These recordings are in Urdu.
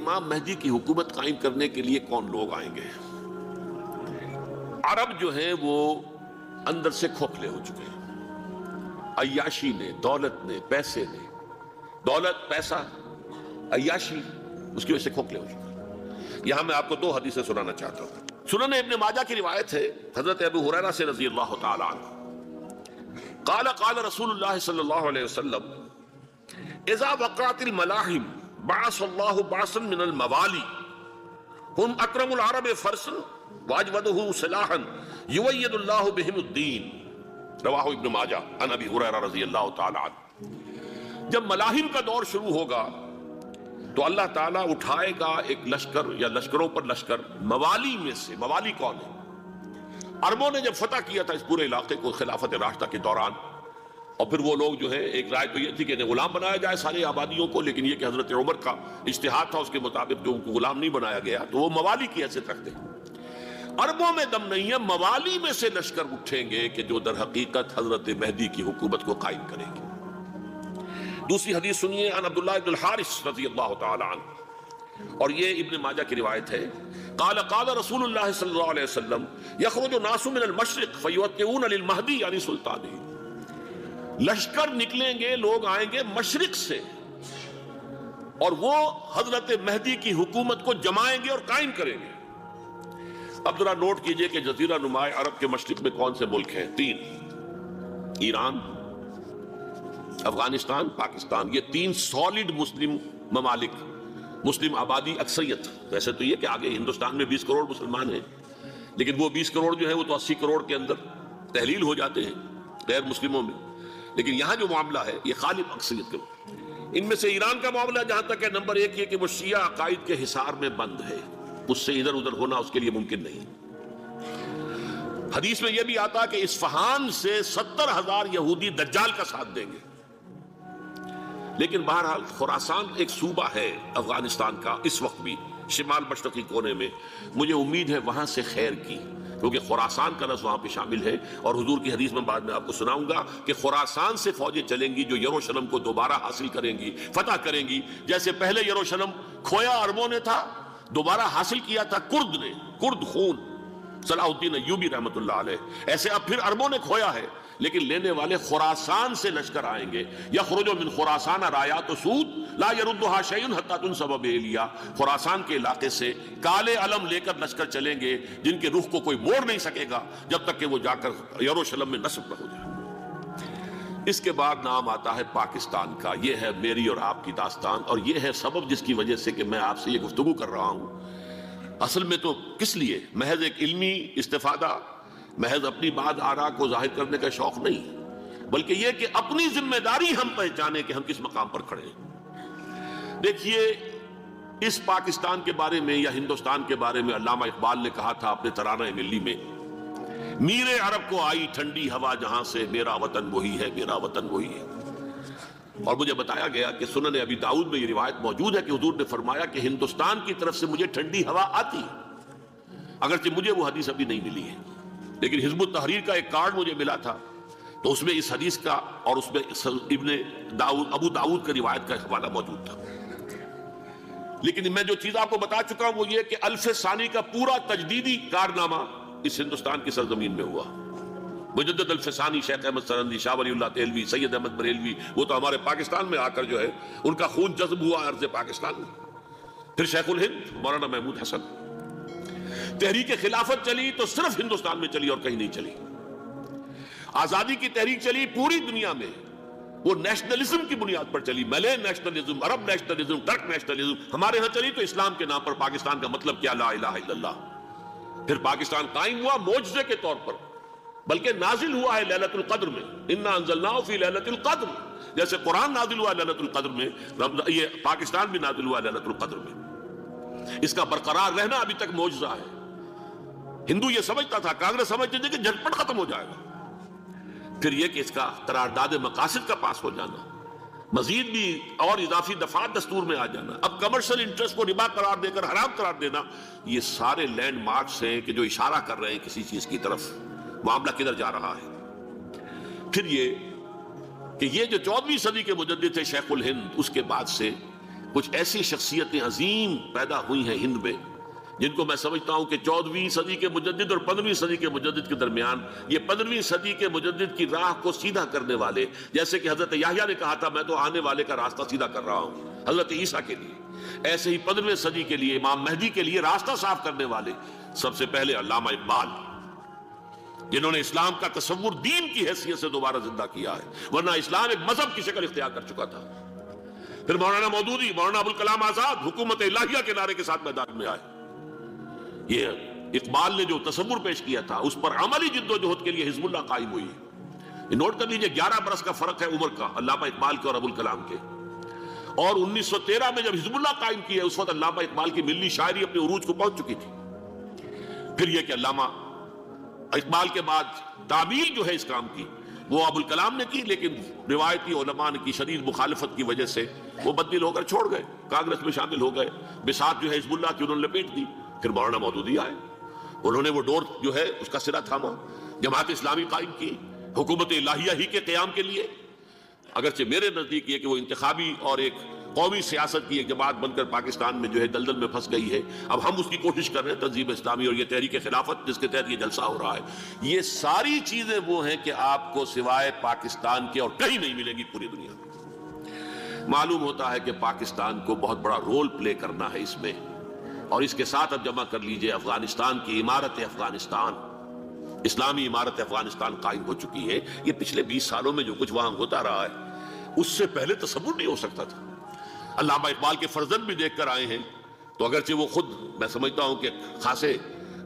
امام مہدی کی حکومت قائم کرنے کے لیے کون لوگ آئیں گے؟ عرب جو ہیں وہ اندر سے کھوکھلے ہو چکے ہیں، عیاشی نے، دولت نے، پیسے نے، دولت، پیسہ، عیاشی، اس کی وجہ سے کھوکھلے ہو چکے ہیں۔ یہاں میں آپ کو دو حدیثیں سنانا چاہتا ہوں۔ سنن ابن ماجہ کی روایت ہے حضرت ابو ہریرہ سے رضی اللہ تعالی عنہ، قال قال رسول اللہ صلی اللہ علیہ وسلم اذا وقعت الملاحم بعث اللہ بعثا من الموالی ہم اکرم العرب فرسا واجودہ سلاحا یوید اللہ بہم الدین، رواہ ابن ماجہ عن ابی ہریرہ رضی اللہ تعالی عنہ۔ جب ملاحم کا دور شروع ہوگا تو اللہ تعالیٰ اٹھائے گا ایک لشکر یا لشکروں پر لشکر موالی میں سے۔ موالی کون ہے؟ عربوں نے جب فتح کیا تھا اس پورے علاقے کو خلافت راشدہ کے دوران، اور پھر وہ لوگ جو ہے، ایک رائے تو یہ تھی کہ انہیں غلام بنایا جائے ساری آبادیوں کو، لیکن یہ کہ حضرت عمر کا اجتہاد تھا، اس کے مطابق جو ان کو غلام نہیں بنایا گیا تو وہ موالی کی حیثیت رکھتے ہیں۔ عربوں میں دم نہیں ہے، موالی میں سے لشکر اٹھیں گے کہ جو در حقیقت حضرت مہدی کی حکومت کو قائم کریں گے۔ دوسری حدیث سنیے، عن عبداللہ ابن الحارث رضی اللہ تعالی عنہ، اور یہ ابن ماجہ کی روایت ہے، قال قال رسول اللہ صلی اللہ علیہ وسلم یخرج الناس من المشرق فیوقعون للمہدی یعنی سلطانی، لشکر نکلیں گے، لوگ آئیں گے مشرق سے، اور وہ حضرت مہدی کی حکومت کو جمائیں گے اور قائم کریں گے۔ اب ذرا نوٹ کیجئے کہ جزیرہ نما عرب کے مشرق میں کون سے ملک ہیں؟ تین، ایران، افغانستان، پاکستان، یہ تین سالڈ مسلم ممالک، مسلم آبادی اکثریت۔ ویسے تو یہ کہ آگے ہندوستان میں 20 کروڑ مسلمان ہیں، لیکن وہ 20 کروڑ جو ہے وہ تو 80 کروڑ کے اندر تحلیل ہو جاتے ہیں غیر مسلموں میں، لیکن یہاں جو معاملہ ہے یہ غالب اکثریت کا۔ ان میں سے ایران کا معاملہ جہاں تک ہے، نمبر 1 یہ کہ وہ شیعہ عقائد کے حصار میں بند ہے، اس سے ادھر ادھر ہونا اس کے لیے ممکن نہیں۔ حدیث میں یہ بھی آتا کہ اصفہان سے 70,000 یہودی دجال کا ساتھ دیں گے۔ لیکن بہرحال خراسان ایک صوبہ ہے افغانستان کا اس وقت بھی شمال مشرقی کونے میں، مجھے امید ہے وہاں سے خیر کی، کیونکہ خراسان کا لفظ وہاں پہ شامل ہے، اور حضور کی حدیث میں بعد میں آپ کو سناؤں گا کہ خراسان سے فوجیں چلیں گی جو یروشلم کو دوبارہ حاصل کریں گی، فتح کریں گی۔ جیسے پہلے یروشلم کھویا عربوں نے تھا، دوبارہ حاصل کیا تھا کرد نے، کرد خون صلاح الدین ایوبی رحمت اللہ علیہ، ایسے اب پھر عربوں نے کھویا ہے، لیکن لینے والے خراسان سے لشکر آئیں گے۔ یخرج من خراسان رایات سود لا يردها شیء حتی تنصب بإیلیا، خراسان کے علاقے سے کالے علم لے کر لشکر چلیں گے جن کے رخ کو کوئی موڑ نہیں سکے گا جب تک کہ وہ جا کر یروشلم میں نصب نہ ہو جائے۔ اس کے بعد نام آتا ہے پاکستان کا۔ یہ ہے میری اور آپ کی داستان، اور یہ ہے سبب جس کی وجہ سے کہ میں آپ سے یہ گفتگو کر رہا ہوں۔ اصل میں تو کس لیے؟ محض ایک علمی استفادہ، محض اپنی بات آراء کو ظاہر کرنے کا شوق نہیں، بلکہ یہ کہ اپنی ذمہ داری ہم پہچانیں کہ ہم کس مقام پر کھڑے ہیں۔ دیکھیے، اس پاکستان کے بارے میں یا ہندوستان کے بارے میں علامہ اقبال نے کہا تھا اپنے ترانہ ملی میں، میرے عرب کو آئی ٹھنڈی ہوا جہاں سے، میرا وطن وہی ہے، میرا وطن وہی ہے۔ اور مجھے بتایا گیا کہ سنن ابی داؤد میں یہ روایت موجود ہے کہ حضور نے فرمایا کہ ہندوستان کی طرف سے مجھے ٹھنڈی ہوا آتی ہے، اگرچہ مجھے وہ حدیث ابھی نہیں ملی ہے، لیکن حزب التحریر کا ایک کارڈ مجھے ملا تھا، تو اس میں اس حدیث کا اور اس میں ابو داؤد کا روایت کا حوالہ موجود تھا۔ لیکن میں جو چیز آپ کو بتا چکا ہوں وہ یہ کہ الف ثانی کا پورا تجدیدی کارنامہ اس ہندوستان کی سرزمین میں ہوا۔ مجدد الف ثانی شیخ احمد سرندی، شاہ ولی اللہ دہلوی، سید احمد بریلوی، وہ تو ہمارے پاکستان میں آ کر جو ہے ان کا خون جذب ہوا ارض پاکستان میں۔ پھر شیخ الہند مولانا محمود حسن۔ تحریک خلافت چلی تو صرف ہندوستان میں چلی اور کہیں نہیں چلی۔ آزادی کی تحریک چلی پوری دنیا میں، وہ نیشنلزم کی بنیاد پر چلی، ملے نیشنلزم، عرب نیشنلزم، ٹرک نیشنلزم۔ ہمارے ہاں چلی تو اسلام کے نام پر، پاکستان کا مطلب کیا؟ لا الہ الا اللہ۔ پھر پاکستان قائم ہوا معجزے کے طور پر، بلکہ نازل ہوا ہے لیلۃ القدر میں، انا انزلناہ فی لیلۃ القدر، جیسے قرآن نازل ہوا لیلۃ القدر میں، یہ پاکستان بھی نازل ہوا لیلۃ القدر میں۔ اس کا برقرار رہنا ابھی تک معجزہ ہے۔ ہندو یہ سمجھتا تھا، کانگریس سمجھتی تھی کہ جھٹپٹ ختم ہو جائے گا۔ پھر یہ کہ اس کا قرارداد مقاصد کا پاس ہو جانا، مزید بھی اور اضافی دفعات دستور میں آ جانا، اب کمرشل انٹرسٹ کو ربا قرار دے کر حرام قرار دینا، یہ سارے لینڈ مارکس ہیں کہ جو اشارہ کر رہے ہیں کسی چیز کی طرف، معاملہ کدھر جا رہا ہے۔ پھر یہ کہ یہ جو 14ویں صدی کے مجدد تھے شیخ الہند، اس کے بعد سے کچھ ایسی شخصیتیں عظیم پیدا ہوئی ہیں ہند میں جن کو میں سمجھتا ہوں کہ 14ویں صدی کے مجدد اور 15ویں صدی کے مجدد کے درمیان یہ 15ویں صدی کے مجدد کی راہ کو سیدھا کرنے والے، جیسے کہ حضرت یحییٰ نے کہا تھا میں تو آنے والے کا راستہ سیدھا کر رہا ہوں حضرت عیسیٰ کے لیے، ایسے ہی 15ویں صدی کے لیے امام مہدی کے لیے راستہ صاف کرنے والے سب سے پہلے علامہ اقبال، جنہوں نے اسلام کا تصور دین کی حیثیت سے دوبارہ زندہ کیا ہے، ورنہ اسلام ایک مذہب کی شکل اختیار کر چکا تھا۔ پھر مولانا مودودی، مولانا ابوالکلام آزاد حکومت الہیہ کے نعرے کے ساتھ میدان میں آئے۔ یہ اقبال نے جو تصور پیش کیا تھا اس پر عملی جد و جہد کے لیے حزب اللہ قائم ہوئی ہے۔ نوٹ کر لیجئے 11 برس کا فرق ہے عمر کا علامہ اقبال کے اور ابوالکلام کے، اور 1913 میں جب حزب اللہ قائم کیا اس وقت علامہ اقبال کی ملی شاعری اپنے عروج کو پہنچ چکی تھی۔ پھر یہ کہ علامہ اقبال کے بعد تعمیل جو ہے اس کام کی وہ ابوالکلام نے کی، لیکن روایتی علماء کی شدید مخالفت کی وجہ سے وہ بددل ہو کر چھوڑ گئے، کانگریس میں شامل ہو گئے، بساط جو ہے حزب اللہ کی انہوں نے لپیٹ دی۔ پھر مولانا مودودی آئے، انہوں نے وہ ڈور جو ہے اس کا سرا تھاما، جماعت اسلامی قائم کی حکومت الہیہ ہی کے قیام کے لیے، اگرچہ میرے نزدیک یہ کہ وہ انتخابی اور ایک قومی سیاست کی ایک جماعت بن کر پاکستان میں جو ہے دلدل میں پھنس گئی ہے۔ اب ہم اس کی کوشش کر رہے ہیں، تنظیم اسلامی اور یہ تحریک خلافت جس کے تحت یہ جلسہ ہو رہا ہے، یہ ساری چیزیں وہ ہیں کہ آپ کو سوائے پاکستان کے اور کہیں نہیں ملیں گی پوری دنیا میں۔ معلوم ہوتا ہے کہ پاکستان کو بہت بڑا رول پلے کرنا ہے اس میں، اور اس کے ساتھ اب جمع کر لیجئے افغانستان کی عمارت افغانستان، اسلامی عمارت افغانستان قائم ہو چکی ہے۔ یہ پچھلے 20 سالوں میں جو کچھ وہاں ہوتا رہا ہے اس سے پہلے تصور نہیں ہو سکتا تھا۔ علامہ اقبال کے فرزند بھی دیکھ کر آئے ہیں، تو اگرچہ وہ خود میں سمجھتا ہوں کہ خاصے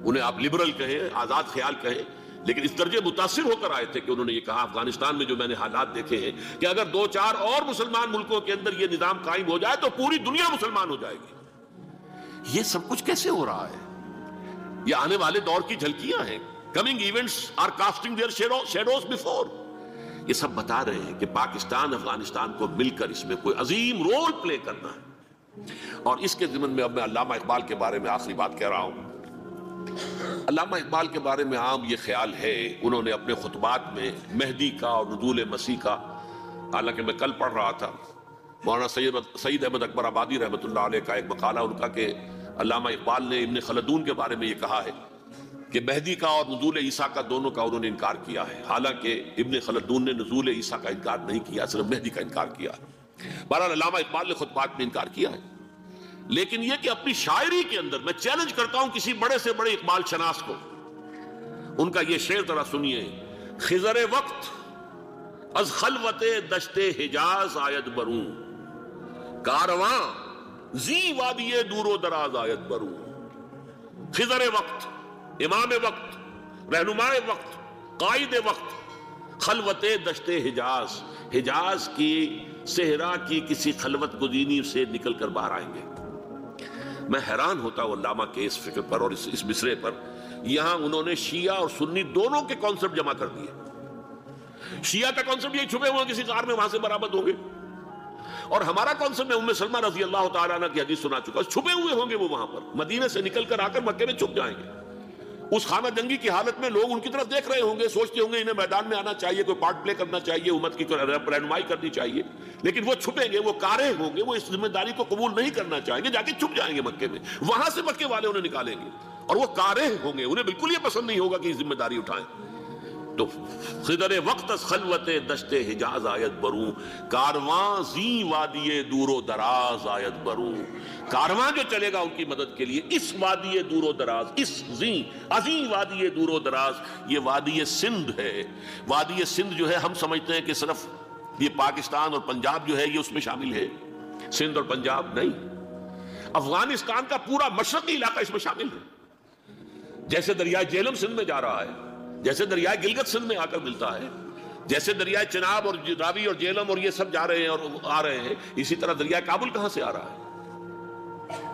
انہیں آپ لبرل کہیں، آزاد خیال کہیں، لیکن اس درجے متاثر ہو کر آئے تھے کہ انہوں نے یہ کہا افغانستان میں جو میں نے حالات دیکھے ہیں کہ اگر 2-4 اور مسلمان ملکوں کے اندر یہ نظام قائم ہو جائے تو پوری دنیا مسلمان ہو جائے گی۔ یہ سب کچھ کیسے ہو رہا ہے؟ یہ آنے والے دور کی جھلکیاں ہیں۔ Coming events are casting their shadows before. یہ سب بتا رہے ہیں کہ پاکستان افغانستان کو مل کر اس میں کوئی عظیم رول پلے کرنا ہے، اور اس کے ضمن میں اب میں علامہ اقبال کے بارے میں آخری بات کہہ رہا ہوں۔ علامہ اقبال کے بارے میں عام یہ خیال ہے، انہوں نے اپنے خطبات میں مہدی کا اور نزول مسیح کا، حالانکہ میں کل پڑھ رہا تھا مولانا سعید احمد اکبر آبادی رحمۃ اللہ علیہ کا ایک مقالہ ان کا کہ علامہ اقبال نے ابن خلدون کے بارے میں یہ کہا ہے کہ مہدی کا اور نزول عیسیٰ کا دونوں کا انہوں نے انکار کیا ہے، حالانکہ ابن خلدون نے نزول عیسیٰ کا انکار نہیں کیا، صرف مہدی کا انکار کیا ہے۔ بہرحال علامہ اقبال نے خطبات میں انکار کیا ہے، لیکن یہ کہ اپنی شاعری کے اندر میں چیلنج کرتا ہوں کسی بڑے سے بڑے اقبال شناس کو، ان کا یہ شعر ذرا سنیے۔ خضر وقت از خلوت دشت حجاز آید بروں، کارواں زی وادی دور و دراز آید بروں۔ خضر وقت، امام وقت، رہنمائے وقت، قائد وقت، خلوت دشت حجاز، حجاز کی صحرا کی کسی خلوت گزینی سے نکل کر باہر آئیں گے۔ میں حیران ہوتا ہوں علامہ کے اس فکر پر اور اس مصرے پر۔ یہاں انہوں نے شیعہ اور سنی دونوں کے کانسیپٹ جمع کر دیے۔ شیعہ کا کانسیپٹ یہ چھپے ہوئے کسی غار میں وہاں سے برآمد ہوں گے، اور ہمارا کانسیپٹ میں ام سلمہ رضی اللہ تعالیٰ عنہ کی حدیث سنا چکا، چھپے ہوئے ہوں گے وہ وہاں پر، مدینے سے نکل کر آ کر مکے میں چھپ جائیں گے۔ اس خانہ جنگی کی حالت میں لوگ ان کی طرف دیکھ رہے ہوں گے، سوچتے ہوں گے انہیں میدان میں آنا چاہیے، کوئی پارٹ پلے کرنا چاہیے، امت کی رہنمائی کرنی چاہیے، لیکن وہ چھپیں گے، وہ کارے ہوں گے، وہ اس ذمہ داری کو قبول نہیں کرنا چاہیں گے، جا کے چھپ جائیں گے مکے میں، وہاں سے مکے والے انہیں نکالیں گے، اور وہ کارے ہوں گے، انہیں بالکل یہ پسند نہیں ہوگا کہ یہ ذمہ داری اٹھائیں۔ تو خضر وقت از خلوت دشت حجاز آیت بروں، کارواں زی وادی دور و دراز آیت بروں۔ کارواں جو چلے گا ان کی مدد کے لیے اس وادی دور و دراز، اس زی عظیم وادی دور و دراز، یہ وادی سندھ ہے۔ وادی سندھ جو ہے ہم سمجھتے ہیں کہ صرف یہ پاکستان اور پنجاب جو ہے یہ اس میں شامل ہے، سندھ اور پنجاب نہیں، افغانستان کا پورا مشرقی علاقہ اس میں شامل ہے۔ جیسے دریائے جہلم سندھ میں جا رہا ہے، جیسے دریائے گلگت سندھ میں آ کر ملتا ہے، جیسے دریائے چناب اور راوی اور جہلم اور یہ سب جا رہے ہیں اور آ رہے ہیں، اسی طرح دریائے کابل کہاں سے آ رہا ہے،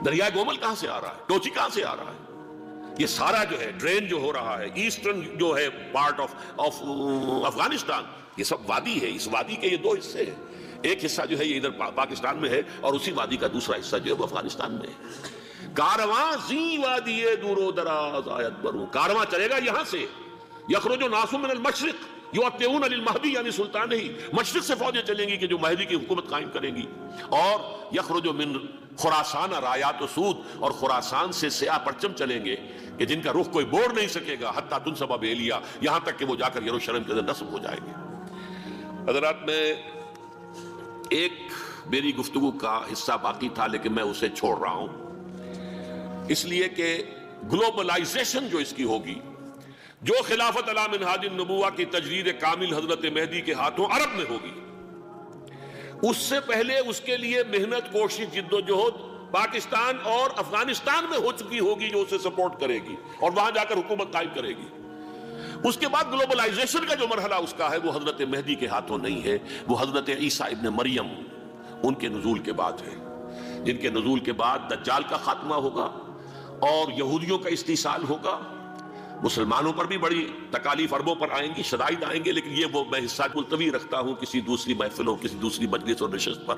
دریائے گومل کہاں سے آ رہا ہے، ٹوچی کہاں سے آ رہا ہے، یہ سارا جو ہے ڈرین جو ہو رہا ہے ایسٹرن جو ہے پارٹ آف افغانستان، یہ سب وادی ہے۔ اس وادی کے یہ دو حصے ہیں، ایک حصہ جو ہے یہ ادھر پاکستان میں ہے اور اسی وادی کا دوسرا حصہ جو ہے وہ افغانستان میں ہے۔ کارواں زی وادی دور و دراز آیت بروں، کارواں چلے گا یہاں سے، یخرج ناس من المشرق یؤتون للمہدی یعنی سلطان ہی، مشرق سے فوجیں چلیں گی کہ جو مہدی کی حکومت قائم کریں گی، اور یخرج من خراسان رایات و سود، اور خراسان سے سیاہ پرچم چلیں گے کہ جن کا رخ کوئی موڑ نہیں سکے گا، حتیٰ تنصب بإیلیا، یہاں تک کہ وہ جا کر یروشلم کے اندر نصب ہو جائیں گے۔ حضرات، میں ایک میری گفتگو کا حصہ باقی تھا لیکن میں اسے چھوڑ رہا ہوں، اس لیے کہ گلوبلائزیشن جو اس کی ہوگی، جو خلافت علی منہاج النبوہ کی تجرید کامل حضرت مہدی کے ہاتھوں عرب میں ہوگی، اس سے پہلے اس کے لیے محنت، کوشش، جد و جہد پاکستان اور افغانستان میں ہو چکی ہوگی جو اسے سپورٹ کرے گی اور وہاں جا کر حکومت قائم کرے گی۔ اس کے بعد گلوبلائزیشن کا جو مرحلہ اس کا ہے وہ حضرت مہدی کے ہاتھوں نہیں ہے، وہ حضرت عیسیٰ ابن مریم ان کے نزول کے بعد ہے، جن کے نزول کے بعد دجال کا خاتمہ ہوگا اور یہودیوں کا استحصال ہوگا۔ مسلمانوں پر بھی بڑی تکالیف عربوں پر آئیں گی، شدائد آئیں گے، لیکن یہ وہ میں حصہ ملتوی رکھتا ہوں کسی دوسری محفلوں، کسی دوسری مجلس اور نشست پر۔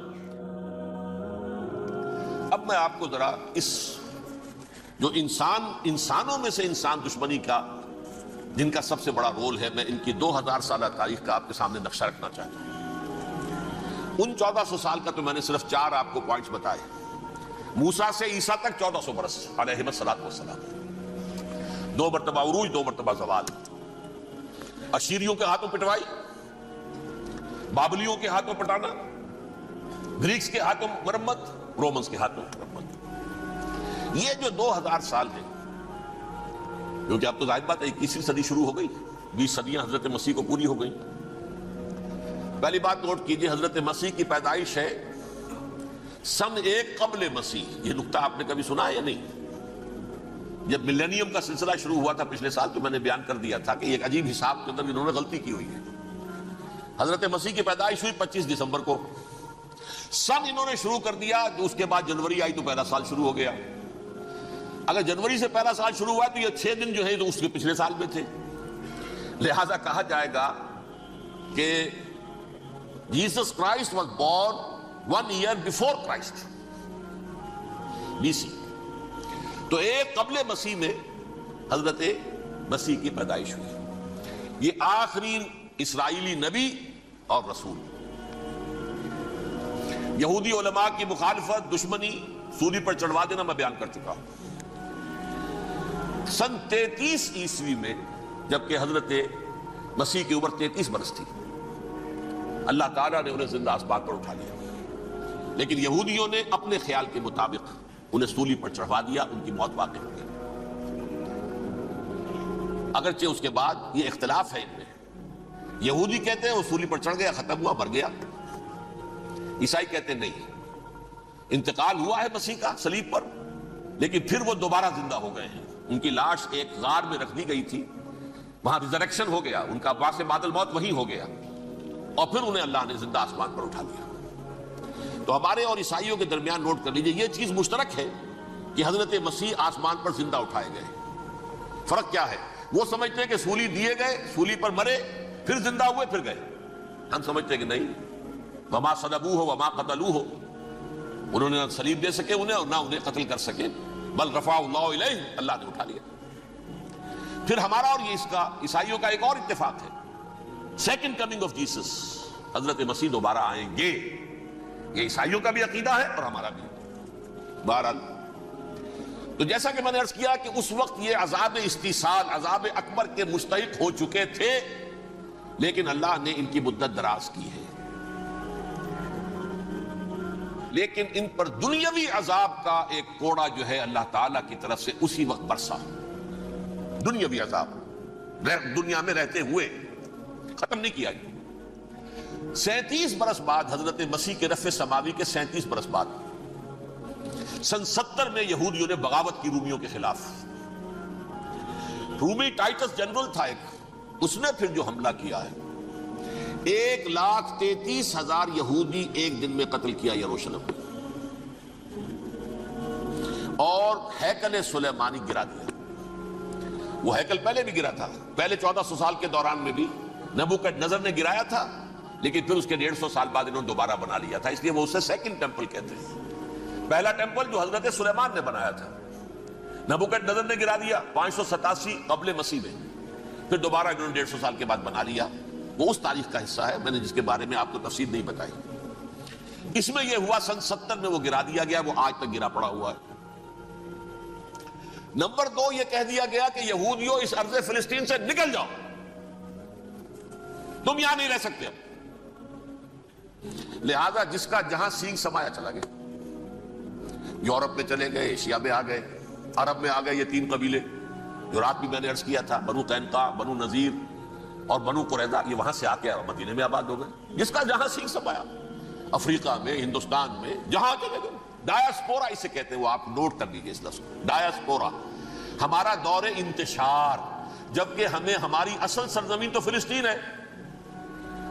اب میں آپ کو ذرا اس جو انسانوں میں سے انسان دشمنی کا جن کا سب سے بڑا رول ہے، میں ان کی 2000 سالہ تاریخ کا آپ کے سامنے نقشہ رکھنا چاہتا ہوں۔ ان 1400 سال کا تو میں نے صرف 4 آپ کو پوائنٹس بتائے۔ موسیٰ سے عیسیٰ تک 1400 برس علیہ الصلوۃ والسلام، 2 مرتبہ عروج، 2 مرتبہ زوال، اشیریوں کے ہاتھوں پٹوائی، بابلیوں کے ہاتھوں پٹانا، گریکس کے ہاتھوں مرمت، رومنز کے ہاتھوں مرمت۔ یہ جو 2000 سال ہیں، کیونکہ اب تو ظاہر بات ہے 21ویں صدی شروع ہو گئی، 20 صدیاں حضرت مسیح کو پوری ہو گئی۔ پہلی بات نوٹ کیجئے، حضرت مسیح کی پیدائش ہے سن 1 قبل مسیح۔ یہ نقطہ آپ نے کبھی سنا ہے یا نہیں؟ جب ملینیم کا سلسلہ شروع ہوا تھا پچھلے سال تو میں نے بیان کر دیا تھا کہ ایک عجیب حساب کے اندر انہوں نے غلطی کی ہوئی ہے۔ حضرت مسیح کی پیدائش ہوئی 25 دسمبر کو، سن انہوں نے شروع کر دیا، اس کے بعد جنوری آئی تو پہلا سال شروع ہو گیا۔ اگر جنوری سے پہلا سال شروع ہوا تو یہ 6 دن جو ہے تو اس کے پچھلے سال میں تھے، لہذا کہا جائے گا کہ Jesus Christ was born 1 year before Christ BC۔ تو 1 قبل مسیح میں حضرت مسیح کی پیدائش ہوئی۔ یہ آخری اسرائیلی نبی اور رسول۔ یہودی علماء کی مخالفت، دشمنی، سولی پر چڑھوا دینا میں بیان کر چکا ہوں۔ سن 33 عیسوی میں جبکہ حضرت مسیح کی عمر 33 برس تھی، اللہ تعالیٰ نے انہیں زندہ آسمان پر اٹھا لیا، لیکن یہودیوں نے اپنے خیال کے مطابق انہیں سولی پر چڑھوا دیا، ان کی موت واقع ہو گئی۔ اگرچہ اس کے بعد یہ اختلاف ہے ان میں، یہودی کہتے ہیں وہ سولی پر چڑھ گیا، ختم ہوا، مر گیا، عیسائی کہتے ہیں نہیں، انتقال ہوا ہے مسیح کا صلیب پر، لیکن پھر وہ دوبارہ زندہ ہو گئے ہیں۔ ان کی لاش ایک غار میں رکھ دی گئی تھی، وہاں ریزریکشن ہو گیا، ان کا باعث بعد الموت وہی ہو گیا، اور پھر انہیں اللہ نے زندہ آسمان پر اٹھا لیا۔ تو ہمارے اور عیسائیوں کے درمیان نوٹ کر لیجئے، یہ چیز مشترک ہے کہ حضرت مسیح آسمان پر زندہ اٹھائے گئے۔ فرق کیا ہے؟ وہ سمجھتے ہیں کہ سولی دیے گئے، سولی پر مرے، پھر زندہ ہوئے، پھر گئے۔ ہم سمجھتے ہیں کہ نہیں، وما صلبوہ وما قتلوہ، انہوں نے نہ صلیب دے سکے انہیں اور نہ انہیں قتل کر سکے، بل رفع اللہ الیہ، اللہ نے اٹھا لیا۔ پھر ہمارا اور یہ اس کا عیسائیوں کا ایک اور اتفاق ہے، سیکنڈ کمنگ آف جیسس، حضرت مسیح دوبارہ آئیں گے، یہ عیسائیوں کا بھی عقیدہ ہے اور ہمارا بھی۔ بہرحال تو جیسا کہ میں نے عرض کیا کہ اس وقت یہ عذاب استیصال، عذاب اکبر کے مستحق ہو چکے تھے، لیکن اللہ نے ان کی مدت دراز کی ہے، لیکن ان پر دنیاوی عذاب کا ایک کوڑا جو ہے اللہ تعالیٰ کی طرف سے اسی وقت برسا۔ دنیاوی عذاب دنیا میں رہتے ہوئے ختم نہیں کیا گیا۔ 37 برس بعد حضرت مسیح کے رفع سماوی کے 37 برس بعد سن 70 میں یہودیوں نے بغاوت کی رومیوں کے خلاف۔ رومی ٹائٹس جنرل تھا ایک، اس نے پھر جو حملہ کیا ہے، 1,33,000 یہودی ایک دن میں قتل کیا یروشلم، اور ہیکل سلیمانی گرا دیا۔ وہ ہیکل پہلے بھی گرا تھا، پہلے 1400 سال کے دوران میں بھی نبوکڈنضر نے گرایا تھا، لیکن پھر اس کے 150 سال بعد انہوں نے دوبارہ بنا لیا تھا، اس لیے وہ اسے سیکنڈ ٹیمپل کہتے ہیں۔ پہلا ٹیمپل جو حضرت سلیمان نے بنایا تھا، نبوکڈنضر نے گرا دیا 587 قبل مسیح میں، پھر دوبارہ انہوں نے 150 سال کے بعد بنا لیا۔ وہ اس تاریخ کا حصہ ہے میں نے جس کے بارے میں آپ کو تفصیل نہیں بتائی. اس میں یہ ہوا سن 70 میں وہ گرا دیا گیا, وہ آج تک گرا پڑا ہوا ہے. نمبر 2 یہ کہہ دیا گیا کہ یہودیوں اس ارض فلسطین سے نکل جاؤ, تم یہاں نہیں رہ سکتے. لہذا جس کا جہاں سینگ سمایا چلا گیا, یورپ میں چلے گئے, ایشیا میں آ گئے, عرب میں آ گئے. یہ 3 قبیلے جو رات بھی میں نے عرض کیا تھا, بنو قینقاع, بنو نذیر اور بنو قریظہ, یہ وہاں سے آ کے مدینے میں آباد ہو گئے. جس کا جہاں سینگ سمایا, افریقہ میں, ہندوستان میں, جہاں چلے گئے. ڈایاسپورا اسے کہتے ہیں, وہ آپ نوٹ کر لیجیے اس لفظ کو, ڈایاسپورا. ہمارا دور انتشار, جبکہ ہمیں ہماری اصل سرزمین تو فلسطین ہے.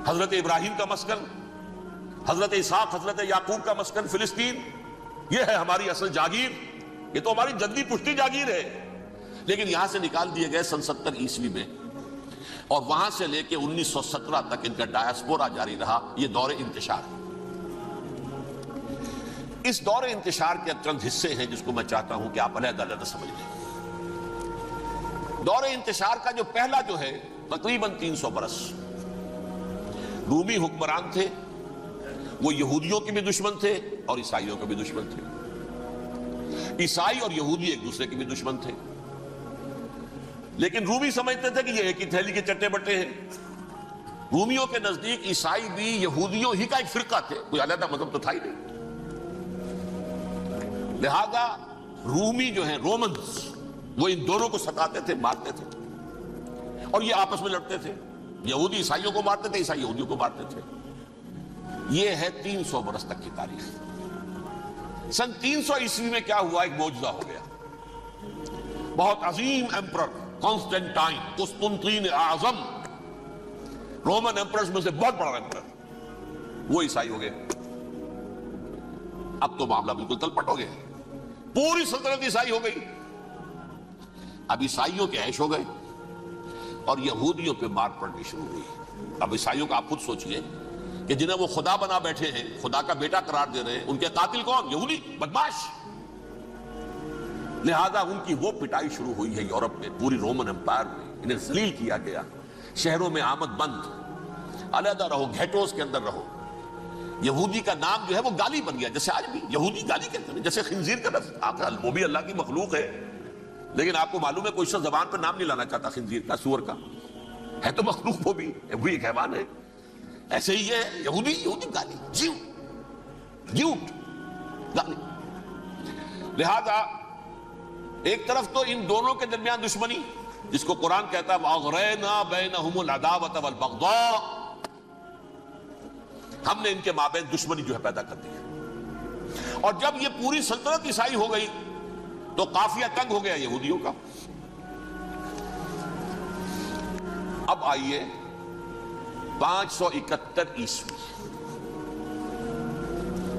حضرت ابراہیم کا مسکن, حضرت اسحاق, حضرت یعقوب کا مسکن فلسطین, یہ ہے ہماری اصل جاگیر, یہ تو ہماری جدی پشتی جاگیر ہے. لیکن یہاں سے نکال دیے گئے سن 70 عیسوی میں, اور وہاں سے لے کے 1917 تک ان کا ڈایاسپورا جاری رہا. یہ دور انتشار. اس دور انتشار کے چند حصے ہیں جس کو میں چاہتا ہوں کہ آپ علیحدہ علیحدہ سمجھ لیں. دور انتشار کا جو پہلا جو ہے تقریباً 300 برس رومی حکمران تھے. وہ یہودیوں کے بھی دشمن تھے اور عیسائیوں کے بھی دشمن تھے. عیسائی اور یہودی ایک دوسرے کے بھی دشمن تھے, لیکن رومی سمجھتے تھے کہ یہ ایک ہی تھیلی کے چٹے بٹے ہیں. رومیوں کے نزدیک عیسائی بھی یہودیوں ہی کا ایک فرقہ تھے, کوئی علیحدہ مذہب تو تھا ہی نہیں. لہذا رومی جو ہیں رومنز, وہ ان دونوں کو ستاتے تھے, مارتے تھے, اور یہ آپس میں لڑتے تھے. یہودی عیسائیوں کو مارتے تھے, عیسائی یہودیوں کو مارتے تھے. یہ ہے 300 برس تک کی تاریخ. سن 300 عیسوی میں کیا ہوا, ایک معجزہ ہو گیا. بہت عظیم ایمپرر کانسٹینٹائن, قسطنطین اعظم, رومن ایمپررز میں سے بہت بڑا ایمپرر, وہ عیسائی ہو گئے. اب تو معاملہ بالکل تلپٹ ہو گیا, پوری سلطنت عیسائی ہو گئی. اب عیسائیوں کے عیش ہو گئے اور یہودیوں پہ مار پڑنی شروع ہوئی. اب عیسائیوں کا آپ خود سوچئے کہ جنہیں وہ خدا بنا بیٹھے ہیں, خدا کا بیٹا قرار دے رہے ہیں, ان کے قاتل کون؟ یہودی بدماش. لہذا ان کی وہ پٹائی شروع ہوئی ہے یورپ میں, پوری رومن امپائر میں. انہیں ذلیل کیا گیا, شہروں میں آمد بند, علیحدہ رہو, گھیٹوز کے اندر رہو. یہودی کا نام جو ہے وہ گالی بن گیا, جیسے آج بھی یہودی گالی کہتے ہیں, جیسے خنزیر کا لفظ. وہ بھی اللہ کی مخلوق ہے, لیکن آپ کو معلوم ہے کوئی شخص زبان پہ نام نہیں لانا چاہتا خنزیر کا, سور کا. ہے تو مخلوق, وہ بھی ایک حیوان ہے. ایسے ہی ہے یہودی, یہودی گالی, جیوٹ گالی. لہذا ایک طرف تو ان دونوں کے درمیان دشمنی, جس کو قرآن کہتا ہے وَأَغْرَيْنَا بَيْنَهُمُ الْعَدَاوَةَ وَالْبَغْضَاءَ, ہم نے ان کے مابین دشمنی جو ہے پیدا کر دی ہے. اور جب یہ پوری سلطنت عیسائی ہو گئی تو قافیہ تنگ ہو گیا یہودیوں کا. اب آئیے 571 عیسوی,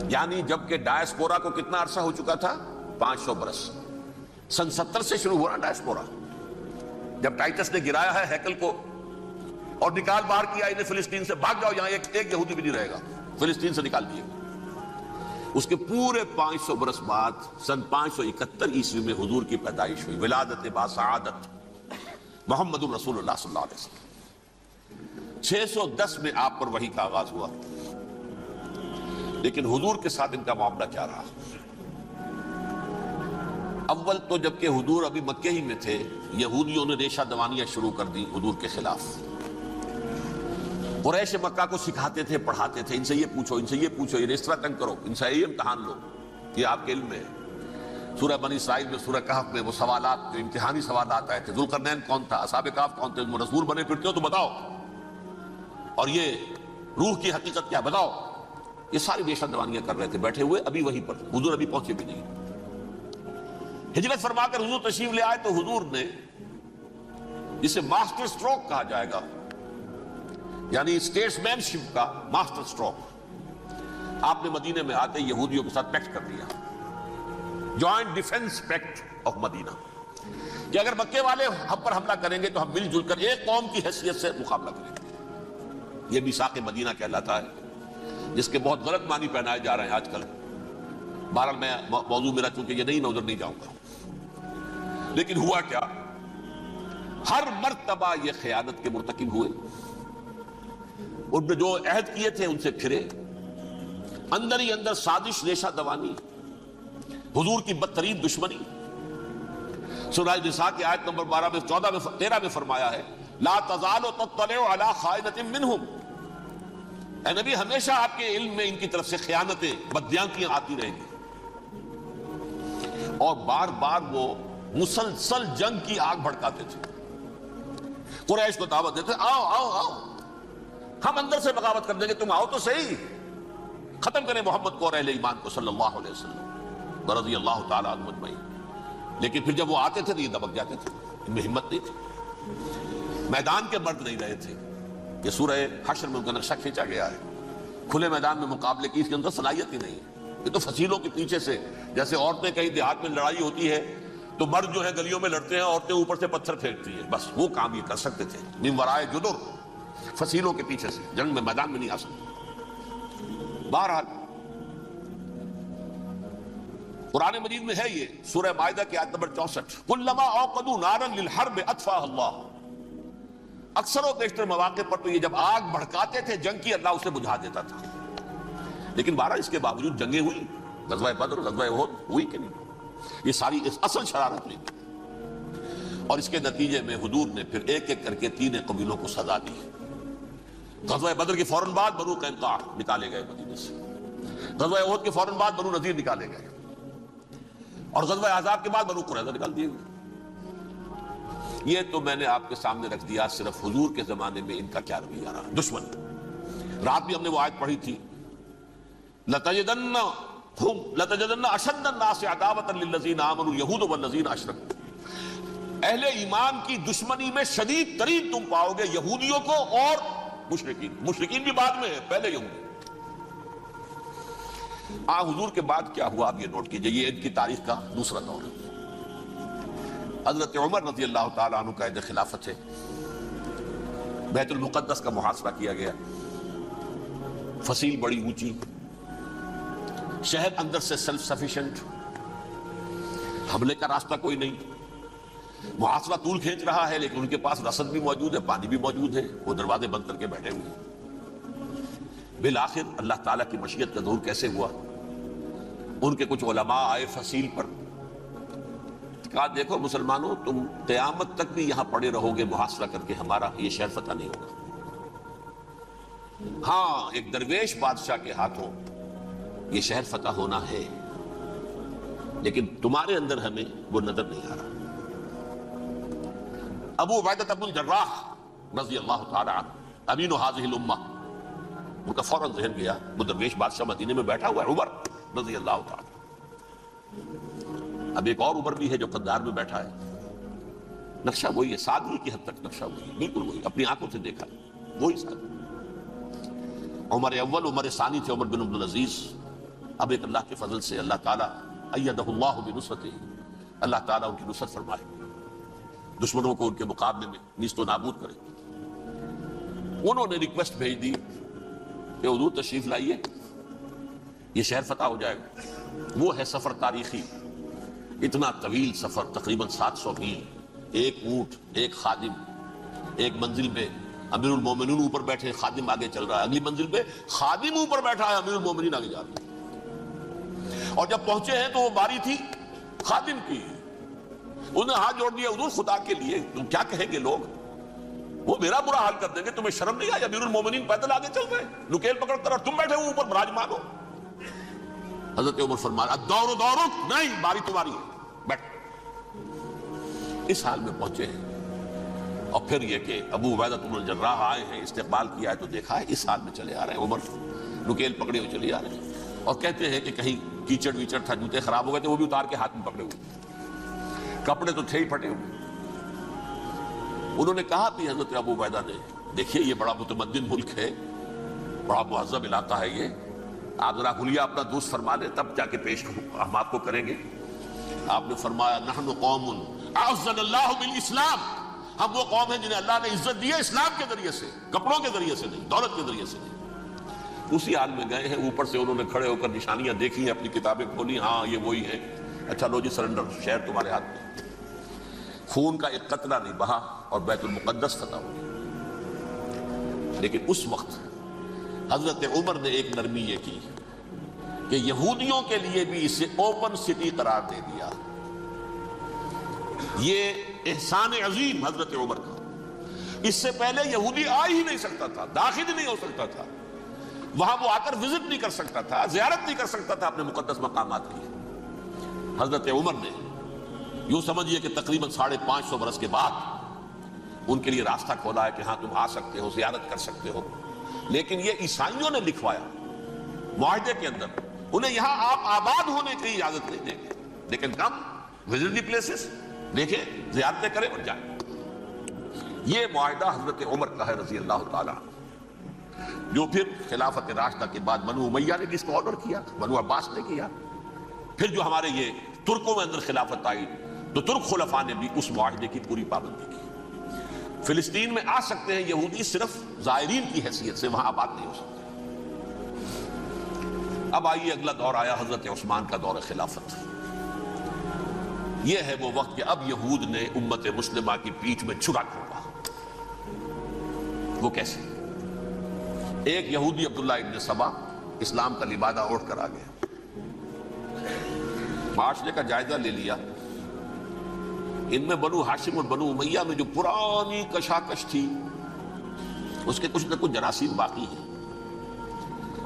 یعنی جبکہ ڈایاسپورا کو کتنا عرصہ ہو چکا تھا, 500 برس. سن 70 سے شروع ہوا نا ڈایاسپورا, جب ٹائٹس نے گرایا ہے ہیکل کو اور نکال باہر کیا انہیں فلسطین سے, بھاگ جاؤ یہاں ایک یہودی بھی نہیں رہے گا, فلسطین سے نکال دیے. اس کے پورے 500 برس بعد سن 571 عیسوی میں حضور کی پیدائش ہوئی, ولادت باسعادت محمد رسول اللہ صلی اللہ علیہ وسلم. 610 میں آپ پر وحی کا آغاز ہوا. لیکن حضور کے ساتھ ان کا معاملہ کیا رہا؟ اول تو جبکہ حضور ابھی مکے ہی میں تھے, یہودیوں نے ریشہ دوانیاں شروع کر دی حضور کے خلاف. قریش مکہ کو سکھاتے تھے, پڑھاتے تھے, ان سے یہ پوچھو, ان سے یہ پوچھو, یہ اس طرح تنگ کرو, ان سے یہ امتحان لو, یہ آپ کے علم میں ہے. سورہ بنی اسرائیل میں, سورہ کہف میں وہ سوالات, جو امتحانی سوالات آئے تھے, ذوالقرنین کون تھا, اصحاب کہف کون تھے, رسول بنے پھرتے ہو تو بتاؤ, اور یہ روح کی حقیقت کیا بتاؤ. یہ ساری ریشہ دوانیاں کر رہے تھے بیٹھے ہوئے, ابھی وہیں پر. حضور ابھی پہنچے بھی نہیں. ہجرت فرما کر حضور تشریف لے آئے تو حضور نے, جسے ماسٹر سٹروک کہا جائے گا, یعنی اسٹیٹس مین شپ کا ماسٹر سٹروک, آپ نے مدینے میں آتے یہودیوں کے ساتھ پیکٹ کر دیا, جوائنٹ ڈیفنس پیکٹ آف مدینہ, کہ اگر مکے والے ہم پر حملہ کریں گے تو ہم مل جل کر ایک قوم کی حیثیت سے مقابلہ کریں گے. یہ میثاق مدینہ کہلاتا ہے, جس کے بہت غلط معنی پہنائے جا رہے ہیں آج کل. بہرحال میں موضوع میرا چونکہ یہ نہیں, میں ادھر نہیں جاؤں گا. لیکن ہوا کیا, ہر مرتبہ یہ خیانت کے مرتکب ہوئے, ان نے جو عہد کیے تھے ان سے پھرے، اندر ہی اندر سازش ریشہ دوانی، حضور کی بدترین دشمنی۔ سورہ نساء کی آیت نمبر 12 میں 14 میں 13 میں فرمایا ہے لا تزال تطلع علی خائنۃ منہم، اے نبی ہمیشہ آپ کے علم میں ان کی طرف سے خیانتیں، بدیانتیاں آتی رہیں گی، اور بار بار وہ مسلسل جنگ کی آگ بھڑکاتے تھے، قریش کو دعوت دیتے آؤ آؤ آؤ ہم اندر سے بغاوت کر دیں گے، تم آؤ تو صحیح، ختم کریں محمد کو اور اہل ایمان کو صلی اللہ علیہ وسلم رضی اللہ تعالیٰ عنہ اجمعین۔ لیکن پھر جب وہ آتے تھے تو یہ دبک جاتے تھے، ان میں ہمت نہیں تھی، میدان کے مرد نہیں رہے تھے۔ یہ سورہ حشر میں ان کا نقشہ کھینچا گیا ہے، کھلے میدان میں مقابلے کی اس کے اندر صلاحیت ہی نہیں ہے، یہ تو فصیلوں کے پیچھے سے، جیسے عورتیں کہیں دیہات میں لڑائی ہوتی ہے تو مرد جو ہے گلیوں میں لڑتے ہیں، عورتیں اوپر سے پتھر پھینکتی ہیں، بس وہ کام یہ کر سکتے تھے، من ورائے جدر، فصیلوں کے پیچھے سے، جنگ میں میدان میں نہیں آ سکتے۔ بہرحال قرآن مجید میں ہے یہ سورہ مائدہ کی آیت نمبر 64 کلما اوقدوا نارا للحرب اطفاها اللہ، اکثر و بیشتر مواقع پر تو یہ جب آگ بھڑکاتے تھے جنگ کی، اللہ اسے بجھا دیتا تھا۔ لیکن بہرحال اس کے باوجود جنگیں ہوئی، غزوہ بدر، غزوہ احد ہوئی کہ نہیں، یہ ساری اصل شرارت نہیں، اور اس کے نتیجے میں حضور نے پھر ایک ایک کر کے 3 قبیلوں کو سزا دی۔ غزوہ بدر کے فوراً بعد بنو قینقاع نکالے گئے مدینے سے، غزوہ احد کے فوراً بعد بنو نذیر نکالے گئے، اور غزوہ احزاب کے بعد بنو قریظہ نکال دیے گئے۔ یہ تو میں نے آپ کے سامنے رکھ دیا صرف حضور کے زمانے میں ان کا کیا رویہ رہا، دشمن۔ رات بھی ہم نے وہ آیت پڑھی تھی لَتَجِدَنَّ أَشَدَّ النَّاسِ عَدَاوَةً لِلَّذِينَ آمَنُوا الْيَهُودُ وَالَّذِينَ أَشْرَكُوا، اہل ایمان کی دشمنی میں شدید ترین تم پاؤ گے یہودیوں کو اور مشرکین، مشرکین بھی بعد میں ہے، پہلے یہودی۔ حضور کے بعد کیا ہوا آپ یہ نوٹ کیجئے، یہ ان کی تاریخ کا دوسرا دور ہے۔ حضرت عمر رضی اللہ تعالیٰ عنہ کا عہد خلافت ہے، بیت المقدس کا محاصرہ کیا گیا، فصیل بڑی اونچی، شہر اندر سے سیلف سفیشنٹ، حملے کا راستہ کوئی نہیں، محاصرہ طول کھینچ رہا ہے، لیکن ان کے پاس رسد بھی موجود ہے، پانی بھی موجود ہے، وہ دروازے بند کر کے بیٹھے ہوئے ہیں۔ بالآخر اللہ تعالیٰ کی مشیت کا ظہور کیسے ہوا، ان کے کچھ علماء آئے فصیل پر، کہا دیکھو مسلمانوں تم قیامت تک بھی یہاں پڑے رہو گے محاصرہ کر کے، ہمارا یہ شہر فتح نہیں ہوگا۔ ہاں ایک درویش بادشاہ کے ہاتھوں یہ شہر فتح ہونا ہے، لیکن تمہارے اندر ہمیں وہ نظر نہیں آ رہا۔ ابو عبیدہ بن الجراح رضی اللہ تعالی عنہ امین هذه الامہ، ان کا فوراً ذہن گیا وہ درویش بادشاہ مدینے میں بیٹھا ہوا ہے عمر رضی اللہ تعالی۔ اب ایک اور عمر بھی ہے جو قندار میں بیٹھا ہے، نقشہ وہی ہے، سادگی کی حد تک نقشہ وہی ہے، بالکل وہی، اپنی آنکھوں سے دیکھا وہی سادگی۔ عمر اول عمر ثانی تھے عمر بن عبدالعزیز۔ اب ایک اللہ کے فضل سے اللہ تعالیٰ ایدہ اللہ بنصرتہ، اللہ تعالیٰ ان کی نصرت فرمائے، دشمنوں کو ان کے مقابلے میں نیست و نابود کرے۔ انہوں نے ریکویسٹ بھیج دی کہ حضور تشریف لائیے، یہ شہر فتح ہو جائے گا۔ وہ ہے سفر تاریخی، اتنا طویل سفر، تقریباً 700 میل، ایک اونٹ، ایک خادم، ایک منزل پہ امیر المومنین اوپر بیٹھے، خادم آگے چل رہا ہے، اگلی منزل پہ خادم اوپر بیٹھا ہے، امیر المومنین آگے جا رہے ہیں۔ اور جب پہنچے ہیں تو وہ باری تھی خادم کی، انہوں نے ہاتھ جوڑ دیا حضور خدا کے لیے تم کیا کہیں گے لوگ، وہ میرا برا حال کر دیں گے، تمہیں شرم نہیں آئی، امیر المومنین پیدل آگے چل رہے ہیں نکیل پکڑ کر، اور تم بیٹھے ہو اوپر براجمان ہو۔ حضرت عمر فرمایا الدور دورک، نہیں باری تمہاری ہے، بیٹھ۔ اس حال میں پہنچے ہیں، اور پھر یہ کہ ابو عبیدہ بن الجراح آئے ہیں، استقبال کیا ہے تو دیکھا ہے اس حال میں چلے آ رہے ہیں، عمر نکیل پکڑے ہوئے چلے آ رہے ہیں، اور کہتے ہیں کہ کہیں کیچڑ ویچڑ تھا، جوتے خراب ہو گئے تھے، وہ بھی اتار کے ہاتھ میں پکڑے ہوئے، کپڑے تو تھے ہی پھٹے ہوئے۔ انہوں نے کہا بھی حضرت ابو عبیدہ نے، دیکھیے یہ بڑا متمدن ملک ہے، بڑا مہذب علاقہ ہے یہ، آپ ذرا حلیہ اپنا دوست فرما لیں تب جا کے پیش ہم آپ کو کریں گے۔ آپ نے فرمایا نحن قوم اعزنا اللہ بالاسلام، ہم وہ قوم ہیں جنہیں اللہ نے عزت دی ہے اسلام کے ذریعے سے، کپڑوں کے ذریعے سے نہیں، دولت کے ذریعے سے نہیں۔ اسی حال میں گئے ہیں، اوپر سے انہوں نے کھڑے ہو کر نشانیاں دیکھی ہیں، اپنی کتابیں کھولی، ہاں یہ وہی ہے، اچھا لو جی سرنڈر، شہر تمہارے ہاتھ میں۔ خون کا ایک قطرہ نہیں بہا اور بیت المقدس فتح ہو گیا۔ لیکن اس وقت حضرت عمر نے ایک نرمی یہ کی کہ یہودیوں کے لیے بھی اسے اوپن سٹی قرار دے دیا. یہ احسان عظیم حضرت عمر کا. اس سے پہلے یہودی آ ہی نہیں سکتا تھا، داخل ہی نہیں ہو سکتا تھا، وہاں وہ آ کر وزٹ نہیں کر سکتا تھا، زیارت نہیں کر سکتا تھا اپنے مقدس مقامات کی. حضرت عمر نے یوں سمجھیے کہ تقریباً 550 برس کے بعد ان کے لیے راستہ کھولا ہے کہ ہاں تم آ سکتے ہو، زیارت کر سکتے ہو. لیکن یہ عیسائیوں نے لکھوایا معاہدے کے اندر، انہیں یہاں آپ آباد ہونے کی اجازت نہیں دیں گے، لیکن کم وزٹ دی پلیسز، دیکھیں زیارتیں کریں اور جائیں. یہ معاہدہ حضرت عمر کا ہے رضی اللہ تعالیٰ، جو پھر خلافت راشدہ کے بعد بنو امیہ نے بھی اس کو آرڈر کیا، بنو عباس نے کیا. پھر جو ہمارے یہ ترکوں میں اندر خلافت آئی تو ترک خلفاء نے بھی اس معاہدے کی پوری پابندی کی. فلسطین میں آ سکتے ہیں یہودی صرف زائرین کی حیثیت سے، وہاں آباد نہیں ہو سکتے. اب آئیے اگلا دور آیا حضرت عثمان کا دور خلافت. یہ ہے وہ وقت کہ اب یہود نے امت مسلمہ کی پیٹھ میں چھرا کھولا. وہ کیسے؟ ایک یہودی عبداللہ ابن سبا اسلام کا لبادہ اوڑھ کر آ گیا، معاشرے کا جائزہ لے لیا. ان میں بنو ہاشم اور بنو امیہ میں جو پرانی کشاکش تھی اس کے کچھ نہ کچھ جراثیم باقی ہیں.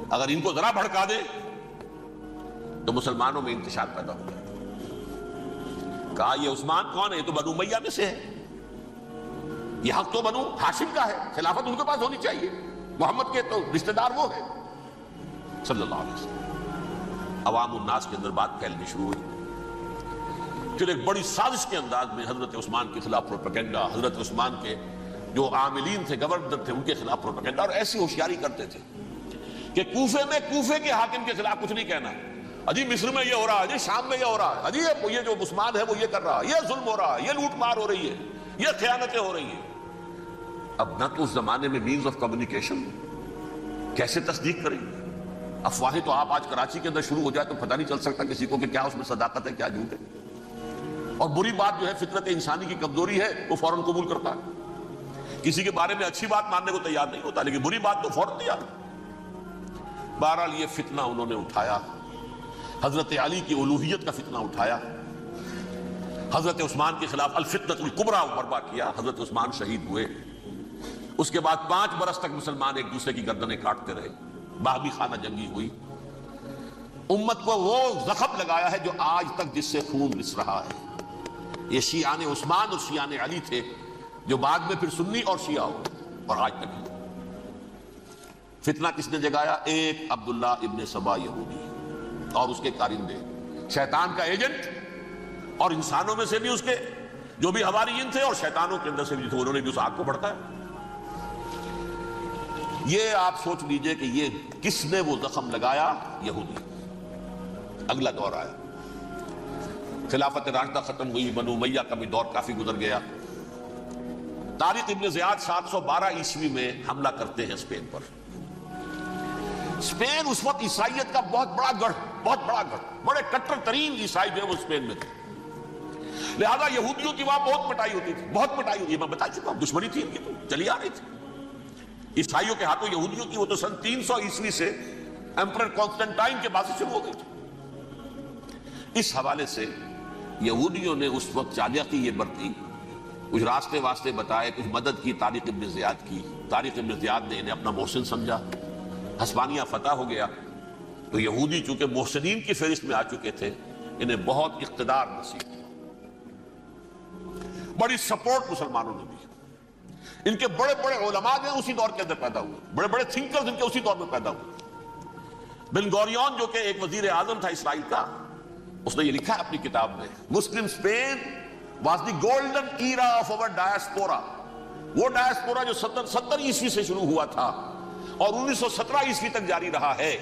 اگر ان کو ذرا بھڑکا دے تو مسلمانوں میں انتشار پیدا ہو جائے. کہا یہ عثمان کون ہے؟ یہ تو بنو امیہ میں سے ہے، یہ حق تو بنو ہاشم کا ہے، خلافت ان کے پاس ہونی چاہیے، محمد کے تو رشتہ دار وہ ہے صلی اللہ علیہ وسلم. عوام الناس کے اندر بات پھیلنی شروع ہوئی. پھر ایک بڑی سازش کے انداز میں حضرت عثمان کے خلاف پروپیگنڈا، حضرت عثمان کے جو عاملین تھے، گورنر تھے، ان کے خلاف پروپیگنڈا، اور ایسی ہوشیاری کرتے تھے کہ کوفے میں کوفے کے حاکم کے خلاف کچھ نہیں کہنا. اجی مصر میں یہ ہو رہا ہے، اجی شام میں یہ ہو رہا ہے، اجی یہ جو عثمان ہے وہ یہ کر رہا ہے، یہ ظلم ہو رہا ہے، یہ لوٹ مار ہو رہی ہے، یہ خیانتیں ہو رہی ہیں. اب نہ تو اس زمانے میں مینز آف کمیونیکیشن، کیسے تصدیق کریں؟ افواہیں تو آپ آج کراچی کے اندر شروع ہو جائے تو پتہ نہیں چل سکتا کسی کو کہ کیا اس میں صداقت ہے کیا جھوٹ ہے. اور بری بات جو ہے فطرت انسانی کی کمزوری ہے، وہ فوراً قبول کرتا ہے. کسی کے بارے میں اچھی بات ماننے کو تیار نہیں ہوتا، لیکن بری بات تو فوراً تیار. بہرحال یہ فتنہ انہوں نے اٹھایا، حضرت علی کی الوہیت کا فتنہ اٹھایا، حضرت عثمان کے خلاف الفتنۃ الکبریٰ برپا کیا. حضرت عثمان شہید ہوئے. اس کے بعد 5 برس تک مسلمان ایک دوسرے کی گردنیں کاٹتے رہے، باہمی خانہ جنگی ہوئی. امت کو وہ زخم لگایا ہے جو آج تک جس سے خون رس رہا ہے. یہ شیعان عثمان اور شیعان علی تھے جو بعد میں پھر سنی اور شیعہ ہو، اور آج تک فتنہ کس نے جگایا؟ ایک عبداللہ ابن سبا یہودی اور اس کے کارندے، شیطان کا ایجنٹ، اور انسانوں میں سے بھی اس کے جو بھی حواریین تھے اور شیطانوں کے اندر سے بھی تھے، انہوں نے بھی اس آگ کو بھڑکایا. یہ آپ سوچ لیجئے کہ یہ کس نے وہ زخم لگایا؟ یہودی. اگلا دور آیا، خلافت راشدہ ختم ہوئی، بنو امیہ کا بھی دور کافی گزر گیا. طارق ابن زیاد 712 عیسوی میں حملہ کرتے ہیں اسپین پر. اسپین اس وقت عیسائیت کا بہت بڑا گڑھ، بڑے کٹر ترین عیسائی جو ہے وہ اسپین میں تھے. لہذا یہودیوں کی وہاں بہت پٹائی ہوتی تھی، میں بتا چکا ہوں، دشمنی تھی ان کی تو چلی آ رہی تھی. عیسائیوں کے ہاتھوں یہودیوں کی وہ تو سن 300 عیسوی سے ایمپرر کانسٹنٹائن کے بعد سے شروع ہو گئی تھی. اس حوالے سے یہودیوں نے اس وقت چالاکی یہ برتی، کچھ راستے واسطے بتائے، کچھ مدد کی طارق ابن زیاد کی. طارق ابن زیاد نے انہیں اپنا محسن سمجھا. ہسپانیہ فتح ہو گیا تو یہودی چونکہ محسنین کی فہرست میں آ چکے تھے، انہیں بہت اقتدار نصیب، بڑی سپورٹ مسلمانوں نے دی. ان کے بڑے بڑے علماء جو ہیں اسی دور کے اندر پیدا ہوئے، بڑے بڑے تھنکرز ان کے اسی دور میں پیدا ہوئے. بن گوریون جو کہ ایک وزیر اعظم تھا اسرائیل کا، اس نے یہ لکھا ہے اپنی کتاب میں، Muslim Spain was the golden era of our diaspora. وہ ڈائسپورا جو 70 عیسوی سے شروع ہوا تھا اور 1917 عیسوی تک جاری رہا ہے،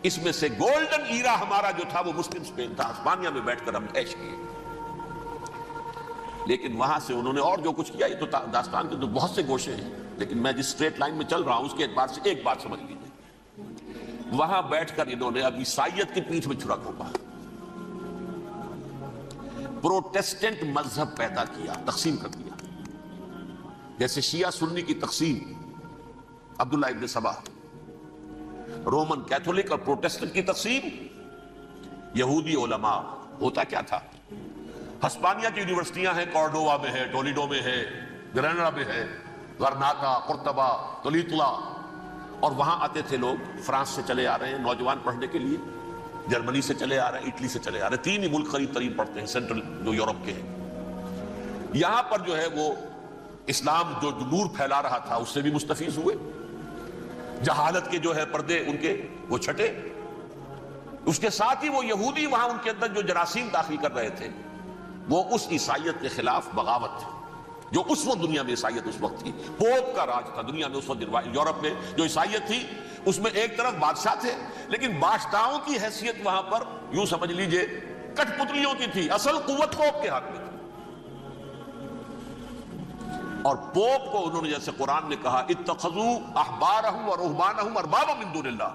اس میں سے گولڈن ایرا ہمارا جو تھا وہ مسلم اسپین تھا. ہسپانیہ میں بیٹھ کر ہم عیش کیے. لیکن وہاں سے انہوں نے اور جو کچھ کیا، یہ تو داستان کے تو بہت سے گوشے ہیں، لیکن میں جس اسٹریٹ لائن میں چل رہا ہوں اس کے اعتبار سے ایک بات سمجھ لیجیے. وہاں بیٹھ کر انہوں نے اب عیسائیت کی پیٹھ میں چھرا گھونپا، پروٹیسٹنٹ مذہب پیدا کیا، تقسیم کر دیا. جیسے شیعہ سنی کی تقسیم عبداللہ ابن سبا، رومن کیتھولک اور پروٹیسٹنٹ کی تقسیم، یہودی علماء. ہوتا کیا تھا؟ ہسپانیہ کی یونیورسٹیاں ہیں، کارڈووا میں ہے، ٹولیڈو میں ہے، گریناڈا میں ہے، غرناطہ، قرطبہ، تولیتلا، اور وہاں آتے تھے لوگ. فرانس سے چلے آ رہے ہیں نوجوان پڑھنے کے لیے، جرمنی سے چلے آ رہے ہیں، اٹلی سے چلے آ رہے ہیں. 3 ہی ملک قریب ترین پڑھتے ہیں سینٹرل جو یورپ کے ہیں. یہاں پر جو ہے وہ اسلام جو نور پھیلا رہا تھا اس سے بھی مستفیض ہوئے. جہالت کے جو ہے پردے ان کے وہ چھٹے. اس کے ساتھ ہی وہ یہودی وہاں ان کے اندر جو جراثیم داخل کر رہے تھے وہ اس عیسائیت کے خلاف بغاوت تھی جو اس وقت دنیا میں عیسائیت اس وقت تھی. پوپ کا راج تھا دنیا میں اس وقت. یورپ میں جو عیسائیت تھی اس میں ایک طرف بادشاہ تھے، لیکن بادشاہوں کی حیثیت وہاں پر یوں سمجھ لیجئے کٹ پتلیوں کی تھی. اصل قوت پوپ کے ہاتھ میں تھی. اور پوپ کو انہوں نے جیسے قرآن نے کہا اتخذوا احبارهم ورهبانهم اربابا من دون اللہ،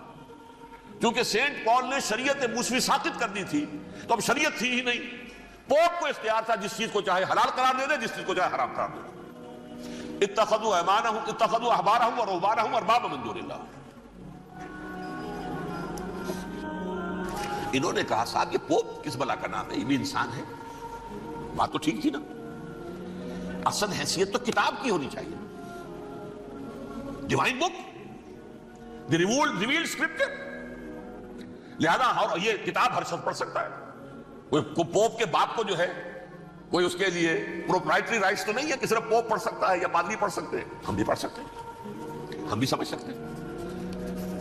کیونکہ سینٹ پال نے شریعت موسوی ساقط کر دی تھی تو اب شریعت تھی ہی نہیں. پوپ کو اختیار تھا جس چیز کو چاہے حلال قرار دے دے، جس چیز کو چاہے حرام قرار دے دے. اتخذوا احبارهم ورهبانهم اربابا من دون اللہ. انہوں نے کہا صاحب یہ پوپ کس بلا کا نام ہے، یہ بھی انسان ہے. بات تو ٹھیک تھی نا. اصل حیثیت تو کتاب کی ہونی چاہیے، ڈیوائن بک، دی ریویلڈ اسکرپچر. لہذا یہ کتاب ہر شخص پڑھ سکتا ہے. کوئی پوپ کے باپ کو جو ہے کوئی اس کے لیے پروپرائٹری رائٹس تو نہیں ہے کہ صرف پوپ پڑھ سکتا ہے یا پادری پڑھ سکتے ہیں. ہم بھی پڑھ سکتے ہیں، ہم بھی سمجھ سکتے ہیں.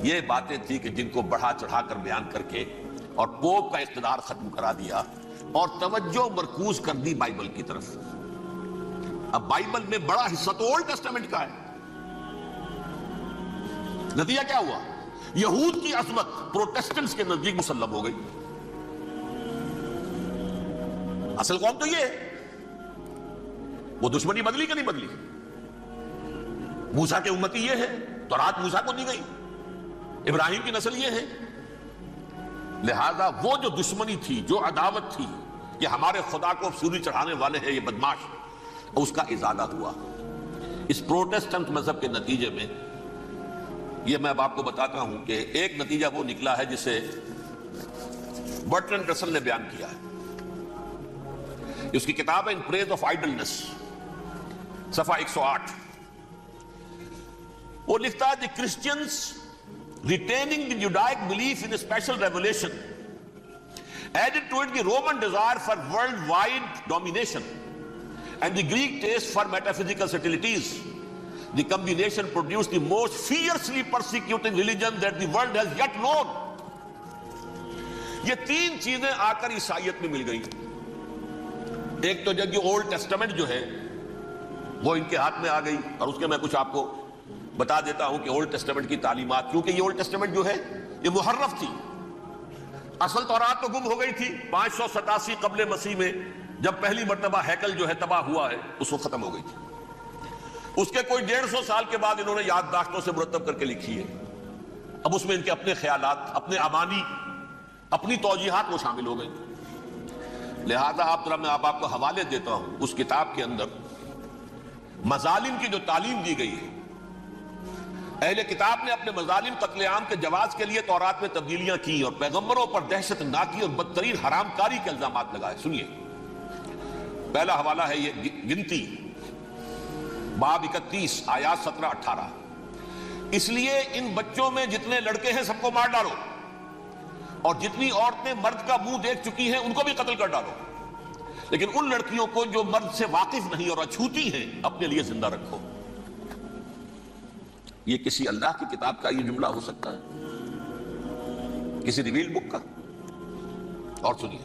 یہ باتیں تھی کہ جن کو بڑھا چڑھا کر بیان کر کے اور پوپ کا اقتدار ختم کرا دیا اور توجہ مرکوز کر دی بائبل کی طرف. اب بائبل میں بڑا حصہ تو اولڈ ٹیسٹامنٹ کا ہے. نتیجہ کیا ہوا؟ یہود کی عظمت پروٹیسٹنٹس کے نزدیک مسلم ہو گئی. اصل قوم تو یہ ہے. وہ دشمنی بدلی کہ نہیں بدلی؟ موسیٰ کے امتی یہ ہے، تورات موسیٰ کو دی گئی، ابراہیم کی نسل یہ ہے. لہذا وہ جو دشمنی تھی، جو عداوت تھی کہ ہمارے خدا کو سولی چڑھانے والے ہیں یہ بدماش، اس کا ازالہ ہوا. اس پروٹیسٹنٹ مذہب کے نتیجے میں یہ میں اب آپ کو بتاتا ہوں کہ ایک نتیجہ وہ نکلا ہے جسے برٹرینڈ رسل نے بیان کیا ہے. اس کی کتاب ہے ان پریز آف آئیڈلنس، صفحہ 108. وہ لکھتا ہے دی Christians retaining the Judaic belief in a special revelation added to it the Roman desire for worldwide domination and the Greek taste for metaphysical subtleties. The combination produced the most fiercely persecuting religion that the world has yet known. یہ 3 چیزیں آ کر عیسائیت میں مل گئی. ایک تو جب یہ اولڈ ٹیسٹمنٹ جو ہے وہ ان کے ہاتھ میں آ گئی، اور اس کے میں کچھ آپ کو بتا دیتا ہوں کہ اولڈ ٹیسٹمنٹ کی تعلیمات، کیونکہ یہ اولڈ ٹیسٹمنٹ جو ہے یہ محرف تھی. اصل تورات تو گم ہو گئی تھی 587 قبل مسیح میں، جب پہلی مرتبہ ہیکل جو ہے تباہ ہوا ہے اس وقت ختم ہو گئی تھی. اس کے کوئی 150 سال کے بعد انہوں نے یادداشتوں سے مرتب کر کے لکھی ہے. اب اس میں ان کے اپنے خیالات، اپنے امانی، اپنی توجیحات وہ شامل ہو گئی. لہذا میں آپ کو حوالے دیتا ہوں اس کتاب کے اندر مظالم کی جو تعلیم دی گئی ہے. اہل کتاب نے اپنے مظالم قتل عام کے جواز کے لیے تورات میں تبدیلیاں کی اور پیغمبروں پر دہشت ناکی اور بدترین حرام کاری کے الزامات لگائے. سنیے، پہلا حوالہ ہے یہ گنتی باب 31 آیات 17-18. اس لیے ان بچوں میں جتنے لڑکے ہیں سب کو مار ڈالو، اور جتنی عورتیں مرد کا منہ دیکھ چکی ہیں ان کو بھی قتل کر ڈالو، لیکن ان لڑکیوں کو جو مرد سے واقف نہیں اور اچھوتی ہیں اپنے لیے زندہ رکھو. یہ کسی اللہ کی کتاب کا یہ جملہ ہو سکتا ہے؟ کسی ریویل بک کا؟ اور سنیے،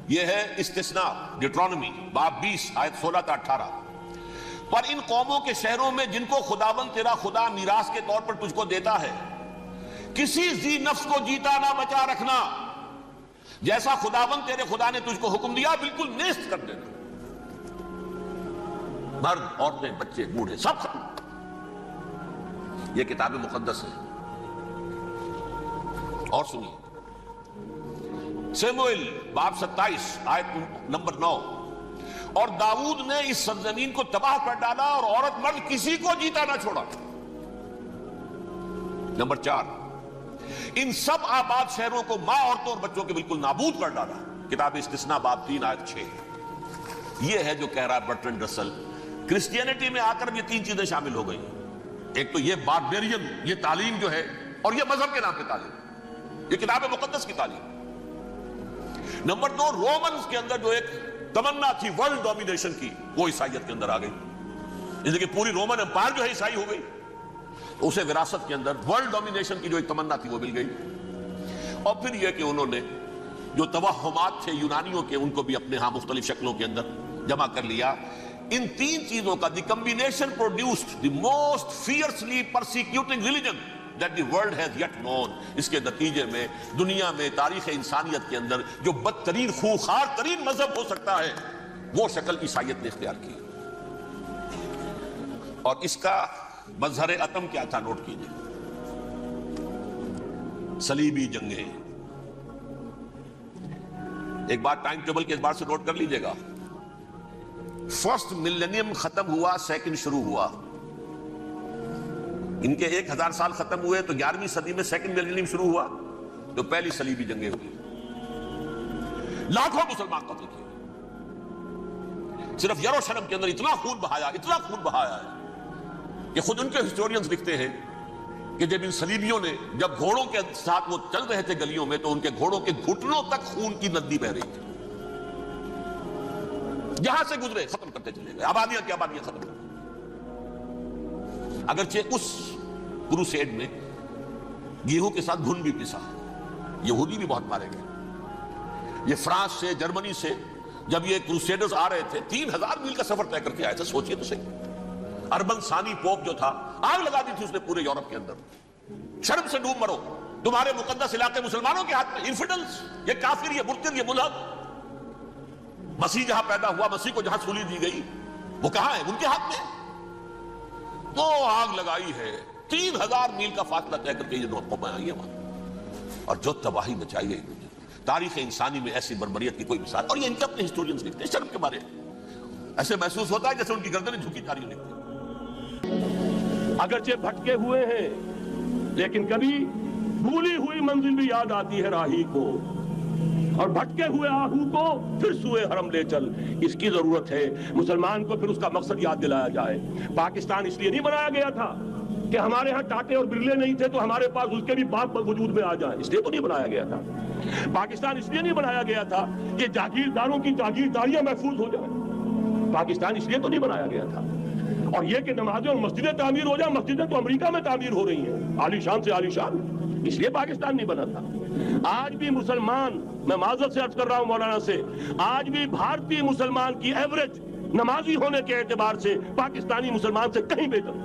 یہ ہے استثناء ڈیوٹرانومی باب 20 آیت 16-18. پر ان قوموں کے شہروں میں جن کو خداوند تیرا خدا میراث کے طور پر تجھ کو دیتا ہے، کسی ذی نفس کو جیتا نہ بچا رکھنا، جیسا خداوند تیرے خدا نے تجھ کو حکم دیا بالکل نیست کر دینا. مرد، عورتیں، بچے، بوڑھے سب ختم. یہ کتاب مقدس ہے. اور سنیے، سیموئیل باب 27 آیت نمبر 9. اور داؤد نے اس سرزمین کو تباہ کر ڈالا اور عورت مرد کسی کو جیتا نہ چھوڑا. نمبر 4، ان سب آباد شہروں کو ماں، عورتوں اور بچوں کے بالکل نابود کر ڈالا۔ کتاب استثناء باب 3 آیت 6۔ یہ ہے جو کہہ رہا ہے برٹرنڈ رسل، کرسچینٹی میں آ کر یہ 3 چیزیں شامل ہو گئی۔ ایک تو یہ باربیرین، یہ تعلیم جو ہے، اور یہ مذہب کے نام پہ تعلیم، یہ کتاب مقدس کی تعلیم۔ نمبر 2، رومنز کے اندر جو ایک تمنا تھی ورلڈ ڈومینیشن کی، وہ عیسائیت کے اندر آ گئی، اس لیے کہ پوری رومن امپائر جو ہے عیسائی ہو گئی، اسے وراثت کے اندر ورلڈ ڈومینیشن کی جو ایک تمنا تھی وہ مل گئی۔ اور پھر یہ کہ انہوں نے جو توہمات تھے یونانیوں کے، ان کو بھی اپنے ہاں مختلف شکلوں کے اندر جمع کر لیا۔ ان 3 چیزوں کا the combination produced the most fiercely persecuting religion that the world has yet known۔ اس کے نتیجے میں دنیا میں تاریخ انسانیت کے اندر جو بدترین خوخار ترین مذہب ہو سکتا ہے، وہ شکل عیسائیت نے اختیار کی۔ اور اس کا مظہر عتم کیا تھا، نوٹ کیجئے، صلیبی جنگیں۔ ایک بات ٹائم ٹیبل کے اعتبار سے نوٹ کر لیجئے گا، فرسٹ ملینیم ختم ہوا، سیکنڈ شروع ہوا۔ ان کے 1000 سال ختم ہوئے تو 11ویں صدی میں سیکنڈ ملینیم شروع ہوا، تو پہلی صلیبی جنگیں ہوئی، لاکھوں مسلمان قتل کیے۔ صرف یروشلم کے اندر اتنا خون بہایا ہے کہ خود ان کے ہسٹورینز لکھتے ہیں کہ جب ان صلیبیوں نے، جب گھوڑوں کے ساتھ وہ چل رہے تھے گلیوں میں، تو ان کے گھوڑوں کے گھٹنوں تک خون کی ندی بہ رہی تھی۔ جہاں سے گزرے ختم کرتے چلے گئے، آبادیاں کی آبادیاں ختم کر دی۔ اگرچہ اس کروسیڈ میں گیہوں کے ساتھ گھن بھی پسا، یہودی بھی بہت مارے گئے۔ یہ فرانس سے، جرمنی سے جب یہ کروسیڈرز آ رہے تھے، 3000 میل کا سفر طے کر کے آئے تھے۔ سوچئے تو صحیح، اربن ثانی پوپ جو تھا، آگ لگا دی تھی اس نے پورے یورپ کے اندر، شرم سے ڈوب مرو، تمہارے مقدس علاقے مسلمانوں کے ہاتھ میں، انفیڈلز، یہ کافر، یہ مرتد، یہ ملحد۔ مسیح جہاں پیدا ہوا، مسیح کو جہاں سولی دی گئی، وہ کہاں ہے؟ ان کے ہاتھ میں۔ وہ آگ لگائی ہے، 3000 میل کا فاصلہ طے کر کے یہ قومیں آئی ہیں وہاں، اور جو تباہی مچائی ہے تاریخ انسانی میں ایسی بربریت کی کوئی مثال۔ اور یہ ان کے اپنے ہسٹورینز لکھتے ہیں شرم کے بارے میں، ایسے محسوس ہوتا ہے جیسے ان کی گردنیں جھکی جا رہی لکھتے ہیں۔ اگرچہ بھٹکے ہوئے ہیں، لیکن کبھی بھولی ہوئی منزل بھی یاد آتی ہے راہی کو، اور بھٹکے ہوئے آہو کو پھر سوئے حرم لے چل۔ اس کی ضرورت ہے مسلمان کو پھر اس کا مقصد یاد دلایا جائے۔ پاکستان اس لیے نہیں بنایا گیا تھا کہ ہمارے ہاں ٹاٹے اور برلے نہیں تھے تو ہمارے پاس اس کے بھی باپ وجود میں آ جائیں، اس لیے تو نہیں بنایا گیا تھا۔ پاکستان اس لیے نہیں بنایا گیا تھا کہ جاگیرداروں کی جاگیرداریاں محفوظ ہو جائیں، پاکستان اس لیے تو نہیں بنایا گیا تھا۔ اور یہ کہ نمازیں اور مسجدیں تعمیر ہو جائیں، مسجدیں تو امریکہ میں تعمیر ہو رہی ہیں، عالی شان سے عالی شان، اس لیے پاکستان نہیں بنا تھا۔ آج بھی مسلمان، میں معذرت سے عرض کر رہا ہوں مولانا سے، آج بھی بھارتی مسلمان کی ایوریج نمازی ہونے کے اعتبار سے پاکستانی مسلمان سے کہیں بہتر۔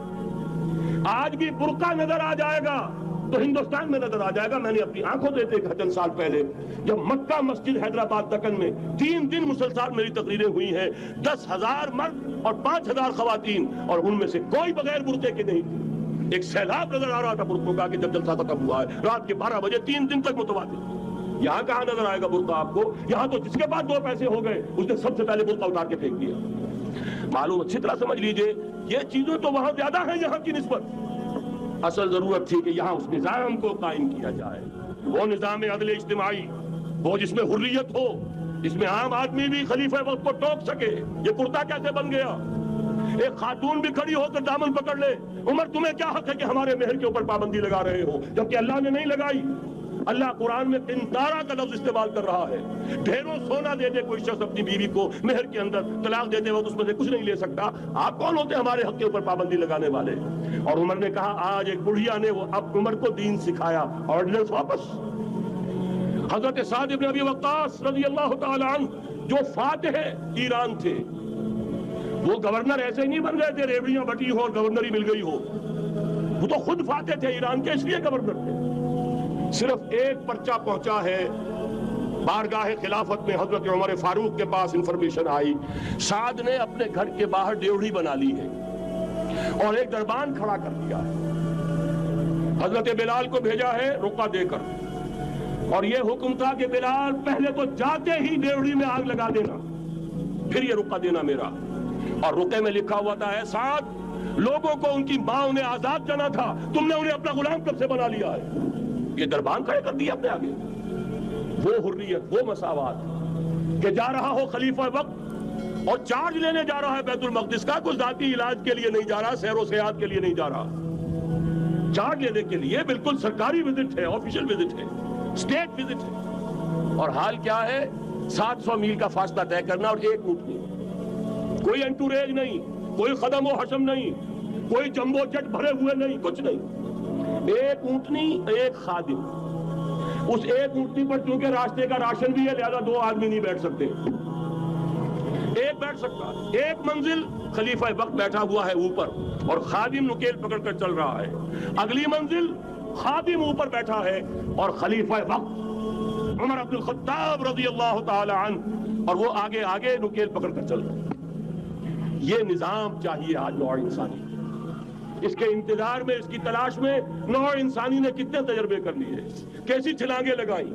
آج بھی برقع نظر آ جائے گا تو ہندوستان میں نظر آ جائے گا۔ میں نے اپنی آنکھوں سے دیکھا چند سال پہلے، جب مکہ مسجد حیدرآباد دکن میں 3 دن مسلسل میری تقریریں ہوئی ہیں، 10,000 مرد اور 5,000 خواتین، اور ان میں سے کوئی بغیر برقعے کے نہیں تھی۔ ایک سیلاب نظر آ رہا تھا برقعوں کا کہ جب جلسہ ختم ہوا ہے رات کے 12 بجے 3 دن تک متواتر۔ یہاں کہاں نظر آئے گا برقع آپ کو؟ یہاں تو جس کے پاس 2 پیسے ہو گئے اس نے سب سے پہلے برقع اتار کے پھینک دیا۔ معلوم اچھی طرح سمجھ لیجئے، یہ چیزیں تو وہاں زیادہ ہیں یہاں کی نسبت۔ اصل ضرورت تھی کہ یہاں اس نظام کو قائم کیا جائے، وہ نظام عدل اجتماعی، وہ جس میں حریت ہو، جس میں عام آدمی بھی خلیفہ وقت کو ٹوک سکے۔ یہ کرتا کیسے بن گیا؟ ایک خاتون بھی کھڑی ہو کر دامن پکڑ لے، عمر تمہیں کیا حق ہے کہ ہمارے مہر کے اوپر پابندی لگا رہے ہو، جبکہ اللہ نے نہیں لگائی۔ اللہ قرآن میں قنطارہ کا لفظ استعمال کر رہا ہے۔ ڈھیروں سونا دے دے کوئی شخص اپنی بیوی کو مہر کے اندر، طلاق دیتے وقت اس میں سے کچھ نہیں لے سکتا، آپ کون ہوتے ہمارے حق کے اوپر پابندی لگانے والے؟ اور عمر نے کہا، آج ایک بڑھیا نے وہ اب عمر کو دین سکھایا، آرڈیننس واپس۔ حضرت سعد بن ابی وقاص رضی اللہ تعالی عنہ جو فاتح ایران تھے، وہ گورنر ایسے ہی نہیں بن گئے تھے ریوڑیاں بٹی ہو اور گورنری مل گئی ہو، وہ تو خود فاتح تھے ایران کے، اس لیے گورنر تھے۔ صرف ایک پرچہ پہنچا ہے بارگاہ خلافت میں، حضرت عمر فاروق کے پاس انفارمیشن آئی، سعد نے اپنے گھر کے باہر ڈیوڑی بنا لی ہے اور ایک دربان کھڑا کر دیا ہے، حضرت بلال کو بھیجا ہے رقعہ دے کر، اور یہ حکم تھا کہ بلال پہلے تو جاتے ہی ڈیوڑی میں آگ لگا دینا، پھر یہ رقعہ دینا میرا۔ اور رقعے میں لکھا ہوا تھا، ہے سعد لوگوں کو ان کی ماں نے آزاد جانا تھا، تم نے انہیں اپنا غلام کب سے بنا لیا ہے؟ یہ دربان کھڑے کر دیا اپنے آگے. وہ حریت، وہ مساوات کہ جا رہا ہو خلیفہ وقت اور چارج لینے جا رہا ہے بیت المقدس کا، کوئی ذاتی علاج کے لیے نہیں جا رہا، سیر و سیاحت کے لیے نہیں جا رہا، چارج لینے کے لیے بالکل سرکاری وزٹ ہے، آفیشل وزٹ ہے، اسٹیٹ وزٹ ہے. اور حال کیا ہے؟ 700 میل کا فاصلہ طے کرنا اور ایک اونٹنی، کوئی انٹوریج نہیں، کوئی خدم و حشم نہیں، کوئی جمبو جٹ بھرے ہوئے نہیں، کچھ نہیں، ایک اونٹنی، ایک خادم. اس ایک اونٹنی پر چونکہ راستے کا راشن بھی ہے لہذا 2 آدمی نہیں بیٹھ سکتے، ایک بیٹھ سکتا. ایک منزل خلیفہ وقت بیٹھا ہوا ہے اوپر اور خادم نکیل پکڑ کر چل رہا ہے، اگلی منزل خادم اوپر بیٹھا ہے اور خلیفہ وقت عمر بن الخطاب رضی اللہ تعالی عنہ اور وہ آگے آگے نکیل پکڑ کر چل رہا ہے. یہ نظام چاہیے آج نوع انسانی. اس کے انتظار میں، اس کی تلاش میں نوع انسانی نے کتنے تجربے کر لیے، کیسی چھلانگیں لگائیں،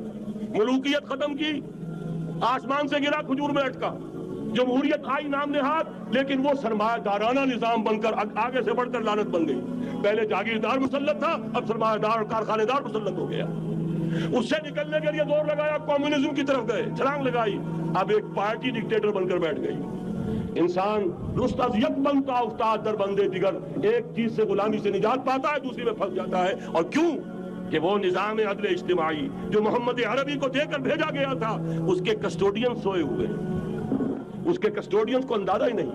ملوکیت ختم کی، آسمان سے گرا کھجور میں اٹکا، جمہوریت آئی نام نہاد، لیکن وہ سرمایہ دارانہ نظام بن کر آگے سے بڑھ کر لعنت بن گئی. پہلے جاگیردار مسلط تھا، اب سرمایہ دار اور کارخانے دار مسلط ہو گیا. اس سے نکلنے کے لیے زور لگایا، کمیونزم کی طرف گئے، چھلانگ لگائی، اب ایک پارٹی ڈکٹیٹر بن کر بیٹھ گئی. انسان رست از یک بنتا افتاد در بندے دیگر، ایک چیز سے غلامی سے نجات پاتا ہے، دوسری میں پھنس جاتا ہے. اور کیوں؟ کہ وہ نظام عدل اجتماعی جو محمد عربی کو دے کر بھیجا گیا تھا، اس کے کسٹوڈین سوئے ہوئے، اس کے کسٹوڈین کو اندازہ ہی نہیں.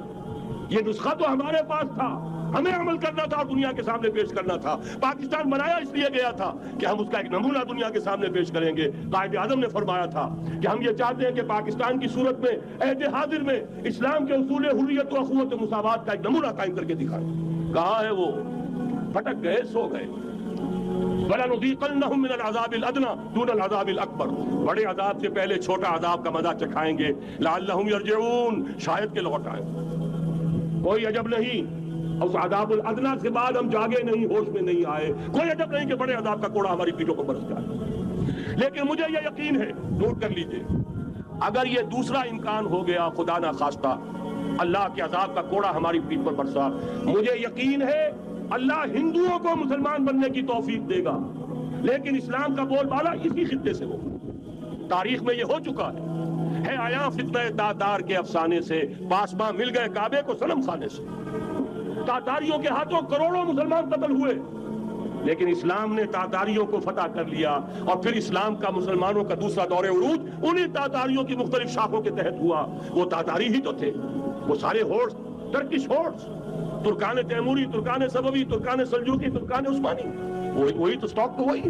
یہ نسخہ تو ہمارے پاس تھا، ہمیں عمل کرنا تھا اور دنیا کے سامنے پیش کرنا تھا. پاکستان بنایا اس لیے گیا تھا کہ ہم اس کا ایک نمونہ دنیا کے سامنے پیش کریں گے. قائد اعظم نے فرمایا تھا کہ ہم یہ چاہتے ہیں کہ پاکستان کی صورت میں عہد حاضر میں اسلام کے اصول حریت و اخوت و مساوات کا ایک نمونہ قائم کر کے دکھائیں. کہاں ہے وہ؟ پھٹک گئے، سو گئے. وَلَنُذِيقَنَّهُم مِّنَ الْعَذَابِ الْأَدْنَىٰ دُونَ الْعَذَابِ الْأَكْبَرِ، بڑے عذاب سے پہلے چھوٹا عذاب کا مزہ چکھائیں گے. لَعَلَّهُمْ يَرْجِعُونَ، شاید کہ لوٹ آئیں. کوئی عجب نہیں اس عذاب الادنیٰ کے بعد ہم جاگے نہیں، ہوش میں نہیں آئے. کوئی عجب نہیں کہ بڑے عذاب کا کوڑا ہماری پیٹھوں پر برس جائے. لیکن مجھے یہ یقین ہے، نوٹ کر لیجئے، اگر یہ دوسرا امکان ہو گیا، خدا نہ خواستہ اللہ کے عذاب کا کوڑا ہماری پیٹھ پر برسا، مجھے یقین ہے اللہ ہندوؤں کو مسلمان بننے کی توفیق دے گا. لیکن اسلام کا بول بالا اسی خطے سے ہوگا. تاریخ میں یہ ہو چکا ہے آیا فتنہ تاتار کے افسانے سے، پاسباں مل گئے کعبے کو صنم خانے سے. تاتاریوں کے ہاتھوں کروڑوں مسلمان قتل ہوئے، لیکن اسلام نے تاتاریوں کو فتح کر لیا اور پھر اسلام کا مسلمانوں کا دوسرا دور عروج انہی تاتاریوں کی مختلف شاخوں کے تحت ہوا. وہ تاتاری ہی تو تھے، وہ سارے ہورس، ٹرکش ہورس، ترکان تیموری، ترکان سبوی، ترکان سلجوقی، ترکان عثمانی، وہی تو سٹاک تو وہی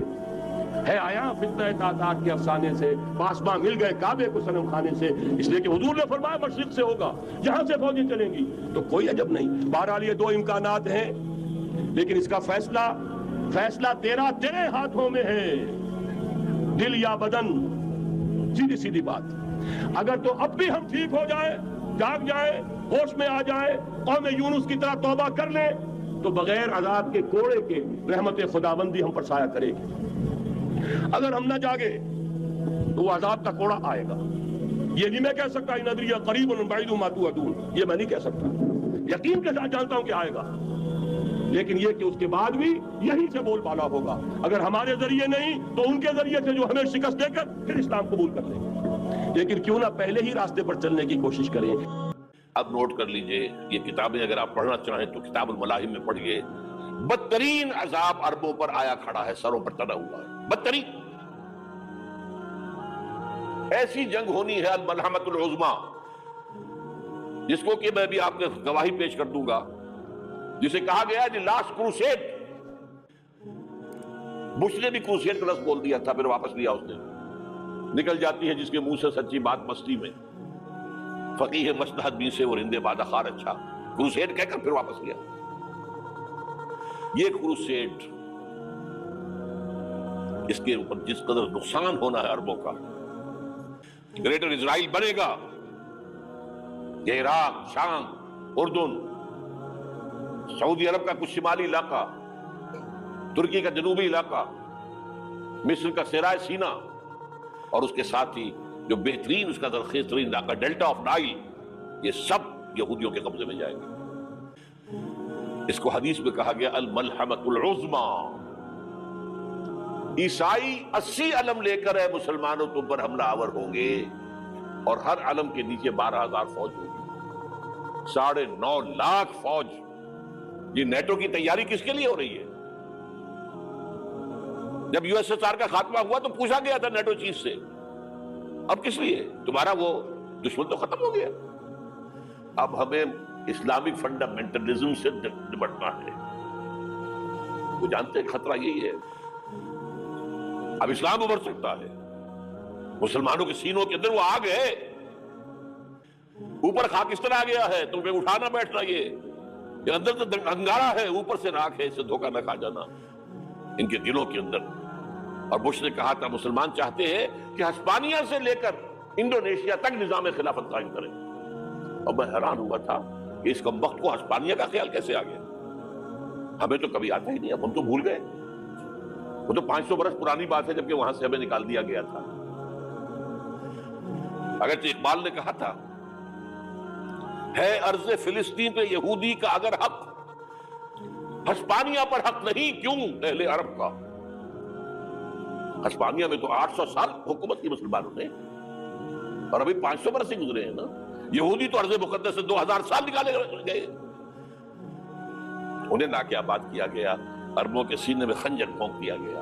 ہے آیا فتنہ تاتار کے افسانے سے، پاسباں مل گئے کعبے کو صنم خانے سے. اس لیے کہ حضور نے فرمایا مشرق سے ہوگا، جہاں سے فوجیں چلیں گی. تو کوئی عجب نہیں. بہرحال یہ 2 امکانات ہیں، لیکن اس کا فیصلہ تیرے ہاتھوں میں ہے، دل یا بدن. سیدھی سیدھی بات. اگر تو اب بھی ہم ٹھیک ہو جائیں، جاگ جائیں، ہوش میں آ جائیں، قوم یونس کی طرح توبہ کر لیں، تو بغیر عذاب کے کوڑے کے رحمت خداوندی ہم پر سایہ کرے گی. اگر ہم نہ جاگے تو وہ عذاب کا کوڑا آئے گا. یہ نہیں میں کہہ سکتا ان ادری قریب بعید ما توعدون، یہ میں نہیں کہہ سکتا، یقین کے ساتھ جانتا ہوں کہ آئے گا. لیکن یہ کہ اس کے بعد بھی یہیں سے بول بالا ہوگا. اگر ہمارے ذریعے نہیں تو ان کے ذریعے سے جو ہمیں شکست دے کر پھر اسلام قبول کر لیں گے. لیکن کیوں نہ پہلے ہی راستے پر چلنے کی کوشش کریں. اب نوٹ کر لیجئے، یہ کتابیں اگر آپ پڑھنا چاہیں تو کتاب الملاحم میں پڑھیے. بدترین عذاب عربوں پر آیا کھڑا ہے، سروں پر تنا ہوا ہے، بدترین. ایسی جنگ ہونی ہے الملحمۃ العظمیٰ، جس کو کہ میں بھی آپ کے گواہی پیش کر دوں گا، جسے کہا گیا ہے لاسٹ کروسیڈ. بش نے بھی کروسیڈ کا لفظ بول دیا تھا، پھر واپس لیا اس نے. نکل جاتی ہے جس کے منہ سے سچی بات مستی میں. فقیہ مصلحت بھی سے اور ہندے بادہ خار اچھا، کروسیڈ کہہ کر پھر واپس لیا. یہ کروسیڈ، اس کے اوپر جس قدر نقصان ہونا ہے عربوں کا. گریٹر اسرائیل بنے گا، یہ عراق، شام، اردن، سعودی عرب کا کچھ شمالی علاقہ، ترکی کا جنوبی علاقہ، مصر کا صحرائے سینا، اور اس کے ساتھ ہی جو بہترین اس کا زرخیز ترین علاقہ ڈیلٹا آف نائل، یہ سب یہودیوں کے قبضے میں جائے گا. اس کو حدیث میں کہا گیا الملحمۃ العظما. عیسائی 80 علم لے کر مسلمانوں تم پر حملہ آور ہوں گے اور ہر علم کے نیچے 12,000 فوج ہوگی. 9.5 لاکھ فوج. یہ نیٹو کی تیاری کس کے لیے ہو رہی ہے؟ جب یو ایس ایس آر کا خاتمہ ہوا تو پوچھا گیا تھا نیٹو چیف سے اب کس لیے؟ تمہارا وہ دشمن تو ختم ہو گیا. اب ہمیں اسلامک فنڈامنٹلزم سے نمٹنا ہے. وہ جانتے ہیں خطرہ یہی ہے. اب اسلام ابھر سکتا ہے. مسلمانوں کے سینوں کے اندر وہ آگ ہے. اوپر خاکستر آ گیا ہے، تمہیں اٹھانا بیٹھنا. یہ اندر تو انگارہ ہے، اوپر سے راکھ ہے. اسے دھوکہ نہ کھا جانا ان کے دلوں کے اندر. اور بش نے کہا تھا مسلمان چاہتے ہیں کہ ہسپانیہ سے لے کر انڈونیشیا تک نظام خلافت قائم کریں. اور میں حیران ہوا تھا کہ اس کمبخت کو ہسپانیہ کا خیال کیسے آ گیا. ہمیں تو کبھی آتا ہی نہیں. اب ہم تو بھول گئے. وہ تو 500 برس پرانی بات ہے جبکہ وہاں سے ہمیں نکال دیا گیا تھا. اگرچہ اقبال نے کہا تھا ہے ارض فلسطین پہ یہودی کا اگر حق، ہسپانیہ پر حق نہیں کیوں اہل عرب کا. ہسپانیہ میں تو 800 سال حکومت کی مسلمانوں نے، اور ابھی 500 برس سے گزرے ہیں نا. یہودی تو ارض مقدس سے 2000 سال نکالے گئے. انہیں ناکہ آباد کیا گیا، عربوں کے سینے میں خنجر پھونک دیا گیا.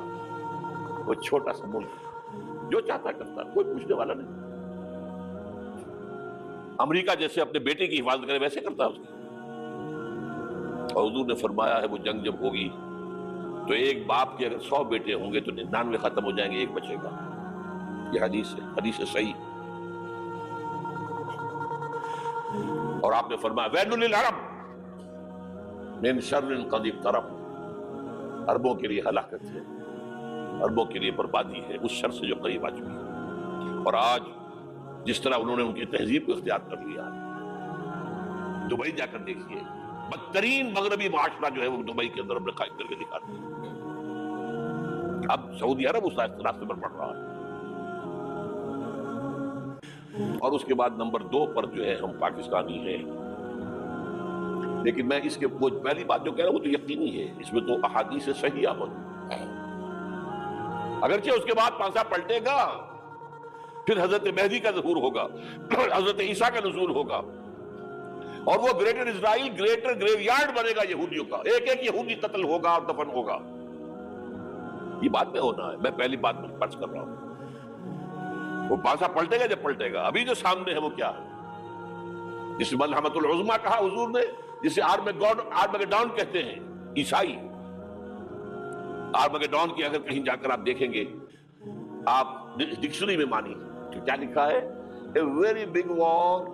وہ چھوٹا سا ملک جو چاہتا کرتا، کوئی پوچھنے والا نہیں. امریکہ جیسے اپنے بیٹے کی حفاظت کرے ویسے کرتا اس کی. اور حضور نے فرمایا ہے وہ جنگ جب ہوگی تو ایک باپ کے اگر 100 بیٹے ہوں گے تو 99 ختم ہو جائیں گے، ایک بچے گا. یہ حدیث ہے، حدیث صحیح. اور آپ نے فرمایا ویل للعرب من شر قد اقترب. عربوں کے لیے ہلاکت ہے، عربوں کے لیے بربادی ہے اس شر سے جو قریب آ چکی ہے. اور آج جس طرح انہوں نے ان کی تہذیب کو اختیار کر لیا، دبئی جا کر دیکھیے بدترین مغربی معاشرہ جو ہے وہ دبئی کے اندر ہم نے قائم کر کے دکھا دیا. اب سعودی عرب اس راستے پر بڑھ رہا ہے. اور اس کے بعد نمبر 2 پر جو ہے ہم پاکستانی ہیں. لیکن میں اس کے وہ پہلی بات جو کہہ رہا ہوں وہ تو یقینی ہے، اس میں تو احادیث صحیحہ موجود ہے. اگرچہ اس کے بعد پانسا پلٹے گا، پھر حضرت مہدی کا ظہور ہوگا، حضرت عیسیٰ کا نزول ہوگا، اور وہ گریٹر اسرائیل گریٹر گریو یارڈ بنے گا یہودیوں کا. ایک ایک یہودی قتل ہوگا اور دفن ہوگا. یہ بات میں ہونا ہے. میں پہلی بات میں فرض کر رہا ہوں. وہ پانسا پلٹے گا جب پلٹے گا. ابھی جو سامنے ہے وہ کیا ہے؟ جس ملحمۃ العظما کہا حضور نے، جسے آرمگیڈون کہتے ہیں عیسائی. آرمگیڈون کی اگر کہیں جا کر آپ دیکھیں گے، آپ ڈکشنری میں مانی تو کیا لکھا ہے؟ A very big war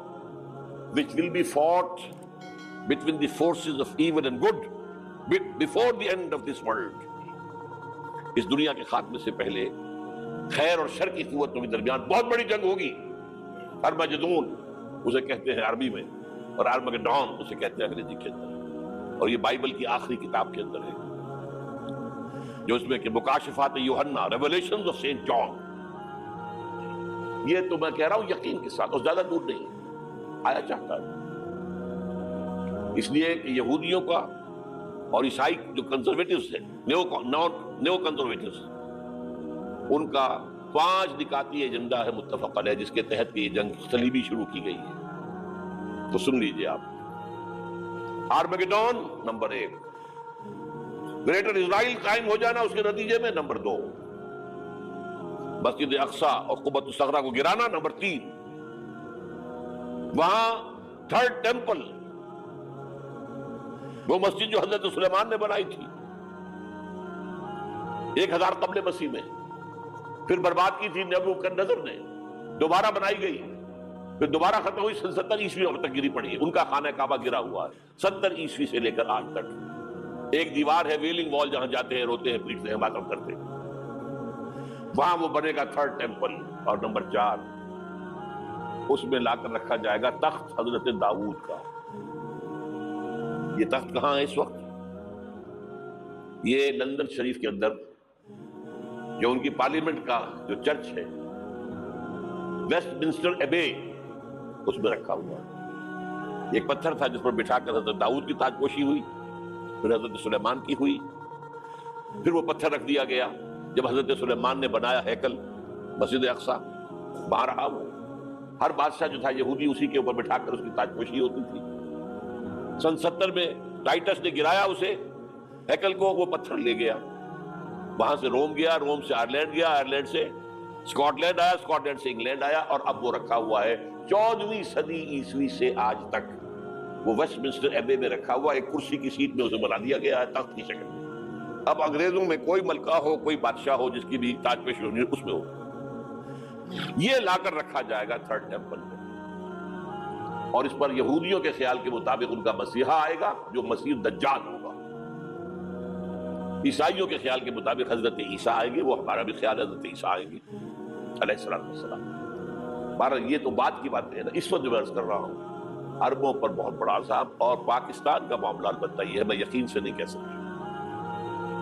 which will be fought between the forces of evil and good before the end of this world. اس دنیا کے خاتمے سے پہلے خیر اور شر کی قوتوں کے درمیان بہت بڑی جنگ ہوگی. ارمجدون اسے کہتے ہیں عربی میں، اور آرمگیڈون اسے کہتے ہیں انگریزی کے اندر. اور یہ بائبل کی آخری کتاب کے اندر ہے، جو اس میں کہ مکاشفات یوحنا، ریولیشنز آف سینٹ جان. یہ تو میں کہہ رہا ہوں یقین کے ساتھ، اور زیادہ دور نہیں آیا چاہتا ہے. اس لیے کہ یہودیوں کا اور عیسائی جو کنزرویٹوز ہیں، نیو کنزرویٹوز، ان کا 5 نکاتی ایجنڈا ہے متفق علیہ، جس کے تحت یہ جنگ صلیبی شروع کی گئی ہے. تو سن لیجئے آپ. آرمگیڈون نمبر 1، گریٹر اسرائیل قائم ہو جانا اس کے نتیجے میں نمبر 2، مسجد اقصی اور قبۃ الصغریٰ کو گرانا نمبر 3، وہاں 3rd ٹیمپل، وہ مسجد جو حضرت سلیمان نے بنائی تھی 1000 قبل مسیح میں، پھر برباد کی تھی نبوکدنضر نے، دوبارہ بنائی گئی، پھر دوبارہ ختم ہوئی 70 عیسوی تک گری پڑی ہے. ان کا خانہ کعبہ گرا ہوا ہے 70 عیسوی سے لے کر آج تک. ایک دیوار ہے ویلنگ وال، جہاں جاتے ہیں روتے ہیں پیٹتے ہیں ماتم کرتے ہیں، وہاں وہ بنے گا 3rd ٹیمپل. اور نمبر 4، اس میں لا کر رکھا جائے گا تخت حضرت داؤد کا. یہ تخت کہاں ہے اس وقت؟ یہ لندن شریف کے اندر جو ان کی پارلیمنٹ کا جو چرچ ہے، ویسٹ منسٹر ایبے، اس میں رکھا ہوا. ایک پتھر تھا جس پر بٹھا کر حضرت داؤد کی تاج پوشی ہوئی، پھر حضرت سلیمان کی ہوئی، پھر وہ پتھر رکھ دیا گیا جب حضرت سلیمان نے بنایا ہیکل مسجد اقصیٰ، وہاں رہا وہ۔ ہر بادشاہ جو تھا یہودی اسی کے اوپر بٹھا کر اس کی تاج پوشی ہوتی تھی۔ سن 70 میں ٹائٹس نے گرایا اسے ہیکل کو، وہ پتھر لے گیا، وہاں سے روم گیا، روم سے آئرلینڈ گیا، آئرلینڈ سے اسکاٹ لینڈ آیا، اسکاٹ لینڈ سے انگلینڈ آیا، اور اب وہ رکھا ہوا ہے 14ویں صدی عیسوی سے آج تک وہ ویسٹ منسٹر ایبے میں رکھا ہوا، ایک کرسی کی سیٹ میں اسے بنا دیا گیا ہے تخت کی شکل میں۔ اب انگریزوں میں کوئی ملکہ ہو، کوئی بادشاہ ہو جس کی بھی تاج پوشی ہونی اس میں ہو، یہ لا کر رکھا جائے گا تھرڈ ٹیمپل میں، اور اس پر یہودیوں کے خیال کے مطابق ان کا مسیحا آئے گا جو مسیح دجال ہوگا۔ عیسائیوں کے خیال کے مطابق حضرت عیسیٰ آئیں گے، وہ ہمارا بھی خیال حضرت عیسیٰ آئیں گے علیہ السلام۔ بہرحال یہ تو بعد کی باتیں ہیں نا، اس وقت جو میں عرض کر رہا ہوں عربوں پر بہت بڑا عذاب، اور پاکستان کا معاملہ البتہ یہ ہے، میں یقین سے نہیں کہہ سکتا،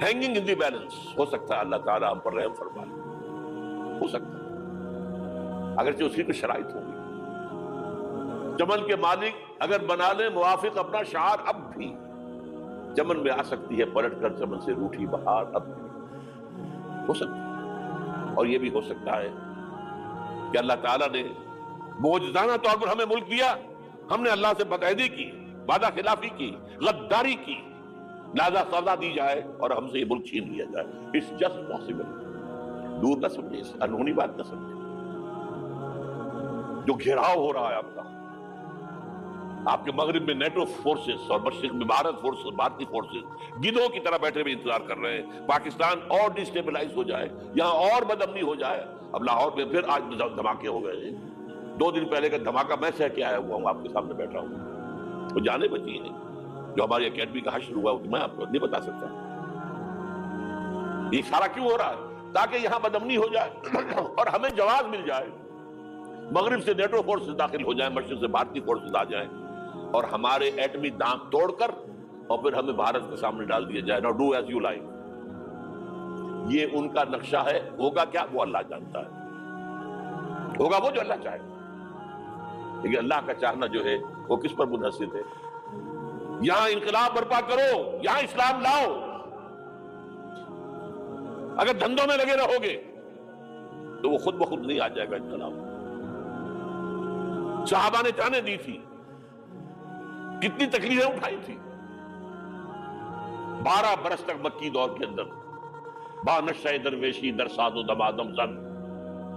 ہینگنگ ان دی بیلنس، ہو سکتا ہے اللہ تعالیٰ ہم پر رحم فرمائے، ہو سکتا ہے اگرچہ اس کی کوئی شرائط ہوگی۔ چمن کے مالک اگر بنا لیں موافق اپنا شعار، اب بھی چمن میں آ سکتی ہے پلٹ کر چمن سے روٹھی بہار، اب بھی ہو سکتا ہے۔ اور یہ بھی ہو سکتا ہے کہ اللہ تعالیٰ نے معجزانہ طور پر ہمیں ملک دیا، ہم نے اللہ سے بدعہدی کی، وعدہ خلافی کی، غداری کی، لہذا سزا دی جائے اور ہم سے یہ ملک چھین لیا جائے۔ اٹس جسٹ پاسبل، دور نہ سمجھے، انہونی بات نہ سمجھے۔ جو گھیراؤ ہو رہا ہے آپ کے مغرب میں نیٹو فورسز اور مشرق میں بھارت فورسز، بھارتی فورسز گدھوں کی طرح بیٹھے ہوئے انتظار کر رہے ہیں پاکستان اور ڈسٹیبلائز ہو جائے، یہاں اور بدامنی ہو جائے۔ اب لاہور میں پھر آج دھماکے ہو گئے ہیں، 2 دن پہلے کا دھماکہ میں سہ کے آیا ہوا ہوں، آپ کے سامنے بیٹھا ہوں، وہ جانے بچی ہیں۔ جو ہماری اکیڈمی کا حشر ہوا میں آپ کو نہیں بتا سکتا یہ سارا کیوں ہو رہا ہے، تاکہ یہاں بدامنی ہو جائے اور ہمیں جواز مل جائے، مغرب سے نیٹو فورسز داخل ہو جائیں، مشرق سے بھارتی فورسز آ جائیں اور ہمارے ایٹمی دانت توڑ کر اور پھر ہمیں بھارت کے سامنے ڈال دیا جائے۔ Now do as you like۔ یہ ان کا نقشہ ہے، ہوگا کیا وہ اللہ جانتا ہے، ہوگا وہ جو اللہ چاہے، لیکن اللہ کا چاہنا جو ہے وہ کس پر منحصر ہے؟ یہاں انقلاب برپا کرو، یہاں اسلام لاؤ، اگر دھندوں میں لگے رہو گے تو وہ خود بخود نہیں آ جائے گا انقلاب۔ صحابہ نے جانیں دی تھی، کتنی تکلیفیں اٹھائی تھی، 12 برس تک مکی دور کے اندر با نشہ درویشی در ساد و دمادم زن،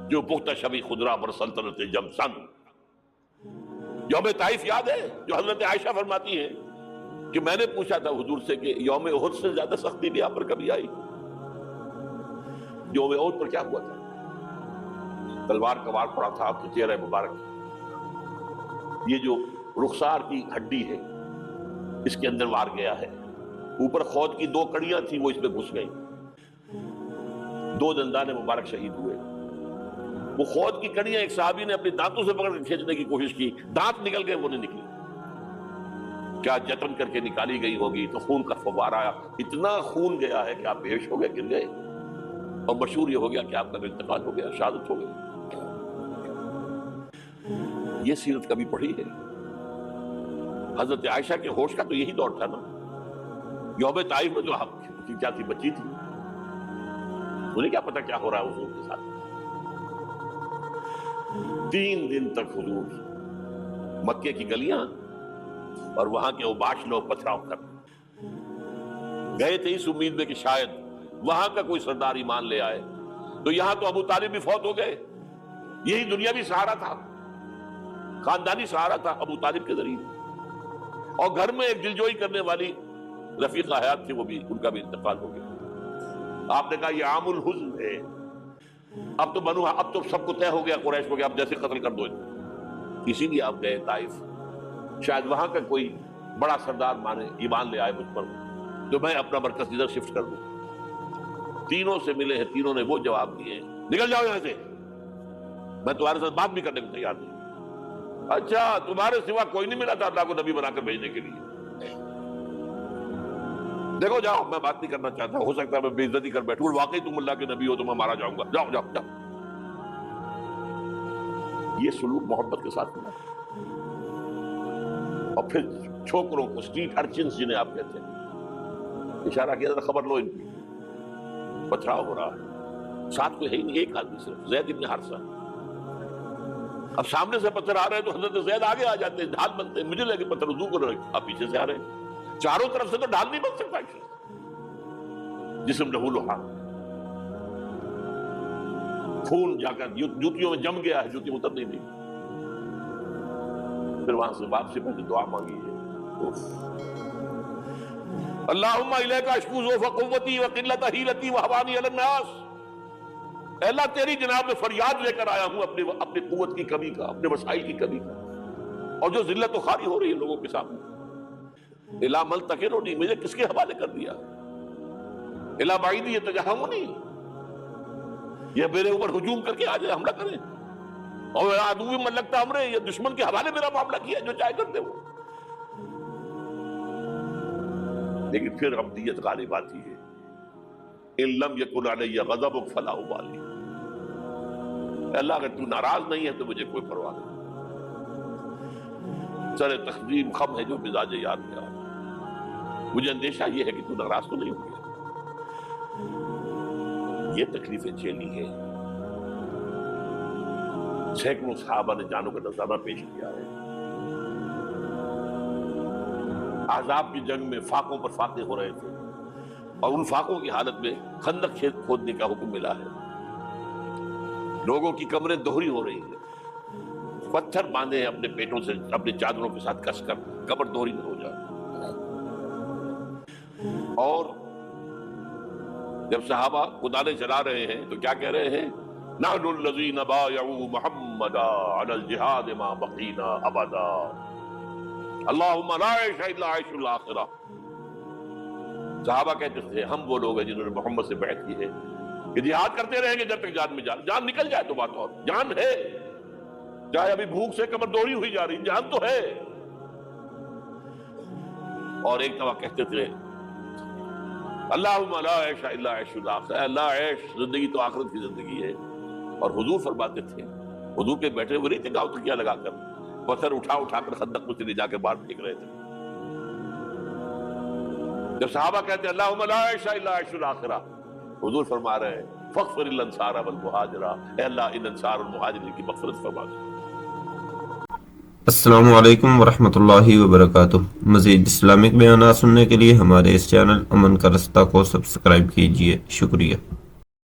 جو پختہ شبی خدرہ بر سلطنت جم سن۔ یوم طائف یاد ہے جو حضرت عائشہ فرماتی ہیں کہ میں نے پوچھا تھا حضور سے کہ یوم احد سے زیادہ سختی بھی آپ پر کبھی آئی؟ یوم احد پر کیا ہوا تھا؟ تلوار کا وار پڑا تھا آپ کے چہرہ مبارک، یہ جو رخسار کی ہڈی ہے اس کے اندر وار گیا ہے، اوپر خود کی 2 کڑیاں تھیں وہ اس میں گھس گئیں، 2 دندان مبارک شہید ہوئے۔ وہ خود کی کڑیاں ایک صحابی نے اپنے دانتوں سے پکڑ کر کھینچنے کی کوشش کی، دانت نکل گئے، وہ نہیں نکلی، کیا جتن کر کے نکالی گئی ہوگی تو خون کا فوارہ آیا، اتنا خون گیا ہے کہ آپ بے ہوش ہو گئے، گر گئے، اور مشہور یہ ہو گیا کہ آپ کا انتقال ہو گیا، شہادت ہو گئی۔ یہ سیرت کبھی پڑھی ہے؟ حضرت عائشہ کے ہوش کا تو یہی دور تھا نا، یوم طائف میں جو آپ کی کیا تھی، بچی تھی، انہیں کیا پتا کیا ہو رہا ہے حضور کے ساتھ۔ 3 دن تک حضور مکے کی گلیاں اور وہاں کے اوباش لوگ پتھراؤ کر گئے تھے اس امید میں کہ شاید وہاں کا کوئی سردار ایمان لے آئے، تو یہاں تو ابو طالب بھی فوت ہو گئے، یہی دنیاوی سہارا تھا، خاندانی سہارا تھا ابو طالب کے ذریعے، اور گھر میں ایک دلجوئی کرنے والی رفیقہ حیات تھی، وہ بھی، ان کا بھی انتقال ہو گیا۔ آپ نے کہا یہ عام الحزن ہے، اب تو سب کو طے ہو گیا قریش کو کہ اب جیسے قتل کر دو، اسی لیے آپ گئے طائف، شاید وہاں کا کوئی بڑا سردار مانے ایمان لے آئے مجھ پر تو میں اپنا مرکز ادھر شفٹ کر دوں۔ تینوں سے ملے ہیں، تینوں نے وہ جواب دیے، نکل جاؤ یہاں سے، میں تمہارے ساتھ بات بھی کرنے کو تیار نہیں۔ اچھا تمہارے سوا کوئی نہیں ملا تھا اللہ کو نبی بنا کر بھیجنے کے لیے؟ دیکھو جاؤ، میں بات نہیں کرنا چاہتا، ہو سکتا ہے میں بے عزتی کر بیٹھوں، واقعی تم اللہ کے نبی ہو تو میں مارا جاؤں گا، جاؤ جاؤ جاؤ۔ یہ سلوک محبت کے ساتھ ہوا۔ اور پھر چھوکروں کو، اسٹریٹ ارچنز جنہیں آپ کہتے ہیں، اشارہ کیا تھا خبر لو ان کی، پتھراؤ ہو رہا ہے، ساتھ کوئی ہے ہی نہیں، ایک آدمی صرف زید ابن حارثہ۔ اب سامنے سے پتھر آ رہے ہیں تو حضرت زید آگے آ جاتے ہیں، ڈھال بنتے ہیں، مجھے لگے پتھر وضو کو رکھ، آپ پیچھے سے آ رہے ہیں، چاروں طرف سے تو ڈھال نہیں بن سکتا، جسم لہو لہا، خون جا کر جوتیوں میں جم گیا ہے، جوتی اترنی نہیں۔ پھر وہاں سے واپسی پہلے دعا مانگی ہے، اللہم الیک اشکو ضعف قوتی وقلت حیلتی وہوانی علی الناس، اے اللہ تیری جناب میں فریاد لے کر آیا ہوں اپنی قوت کی کمی کا، اپنے وسائل کی کمی کا، اور جو ذلت و خواری ہو رہی ہے لوگوں کے سامنے، الا من تکلنی، مجھے کس کے حوالے کر دیا، الا بعیدی یتجہمنی، یہ میرے اوپر ہجوم کر کے آ جائے، حملہ کرے، اور عدو من لگتا امرے، یہ دشمن کے حوالے میرا معاملہ کیا، جو چاہے کرتے وہ۔ لیکن پھر ابدیت غالب آتی ہے، ان لم یکن علی غضبک فلا ابالی، اللہ اگر تو ناراض نہیں ہے تو مجھے کوئی پرواہ نہیں، سر تقدیم خم ہے جو مزاج یار میں آ، مجھے اندیشہ یہ ہے کہ تو ناراض تو نہیں ہو گیا۔ یہ تکلیفیں جھیلی ہیں، سینکڑوں صحابہ نے جانوں کا نذرانہ پیش کیا ہے، احزاب کی جنگ میں فاقوں پر فاقے ہو رہے تھے، اور ان فاقوں کی حالت میں خندق کھودنے کا حکم ملا ہے، لوگوں کی کمریں دوہری ہو رہی ہیں، پتھر باندھے ہیں اپنے پیٹوں سے، اپنے چادروں کے ساتھ کس کر کمر دوہری نہ ہو جائے۔ اور جب صحابہ کدالیں چلا رہے ہیں تو کیا کہہ رہے ہیں؟ نحن الذین بایعوا محمدا علی الجہاد ما بقینا ابدا، اللہم لا عیش الا عیش الاخرہ۔ صحابہ کہتے تھے ہم وہ لوگ ہیں جنہوں نے محمد سے بیعت کی ہے کہ جہاد کرتے رہیں گے جب تک جان میں جان نکل جائے تو بات اور، جان ہے، چاہے ابھی بھوک سے کمر دوڑی ہوئی جا رہی، جان تو ہے۔ اور ایک دفعہ کہتے تھے اللہم لا عیش الا عیش الاخرہ، اللہ عیش زندگی تو آخرت کی زندگی ہے۔ اور حضور فرماتے تھے، حضور کے بیٹھے ہوئے نہیں تھے گاؤں تکیہ لگا کر، پتھر اٹھا کر خندق میں سے لے جا کے باہر پھینک رہے تھے۔ جب صحابہ کہتے ہیں اللہم لا عیش الا عیش الاخرہ، حضور فرما رہے ہیں فاغفر الانصار والمہاجرہ، اے اللہ ان انصار اور مہاجرین کی مغفرت فرما دے۔ السلام علیکم ورحمۃ اللہ وبرکاتہ۔ مزید اسلامک بیانات سننے کے لیے ہمارے اس چینل امن کا رستہ کو سبسکرائب کیجیے، شکریہ۔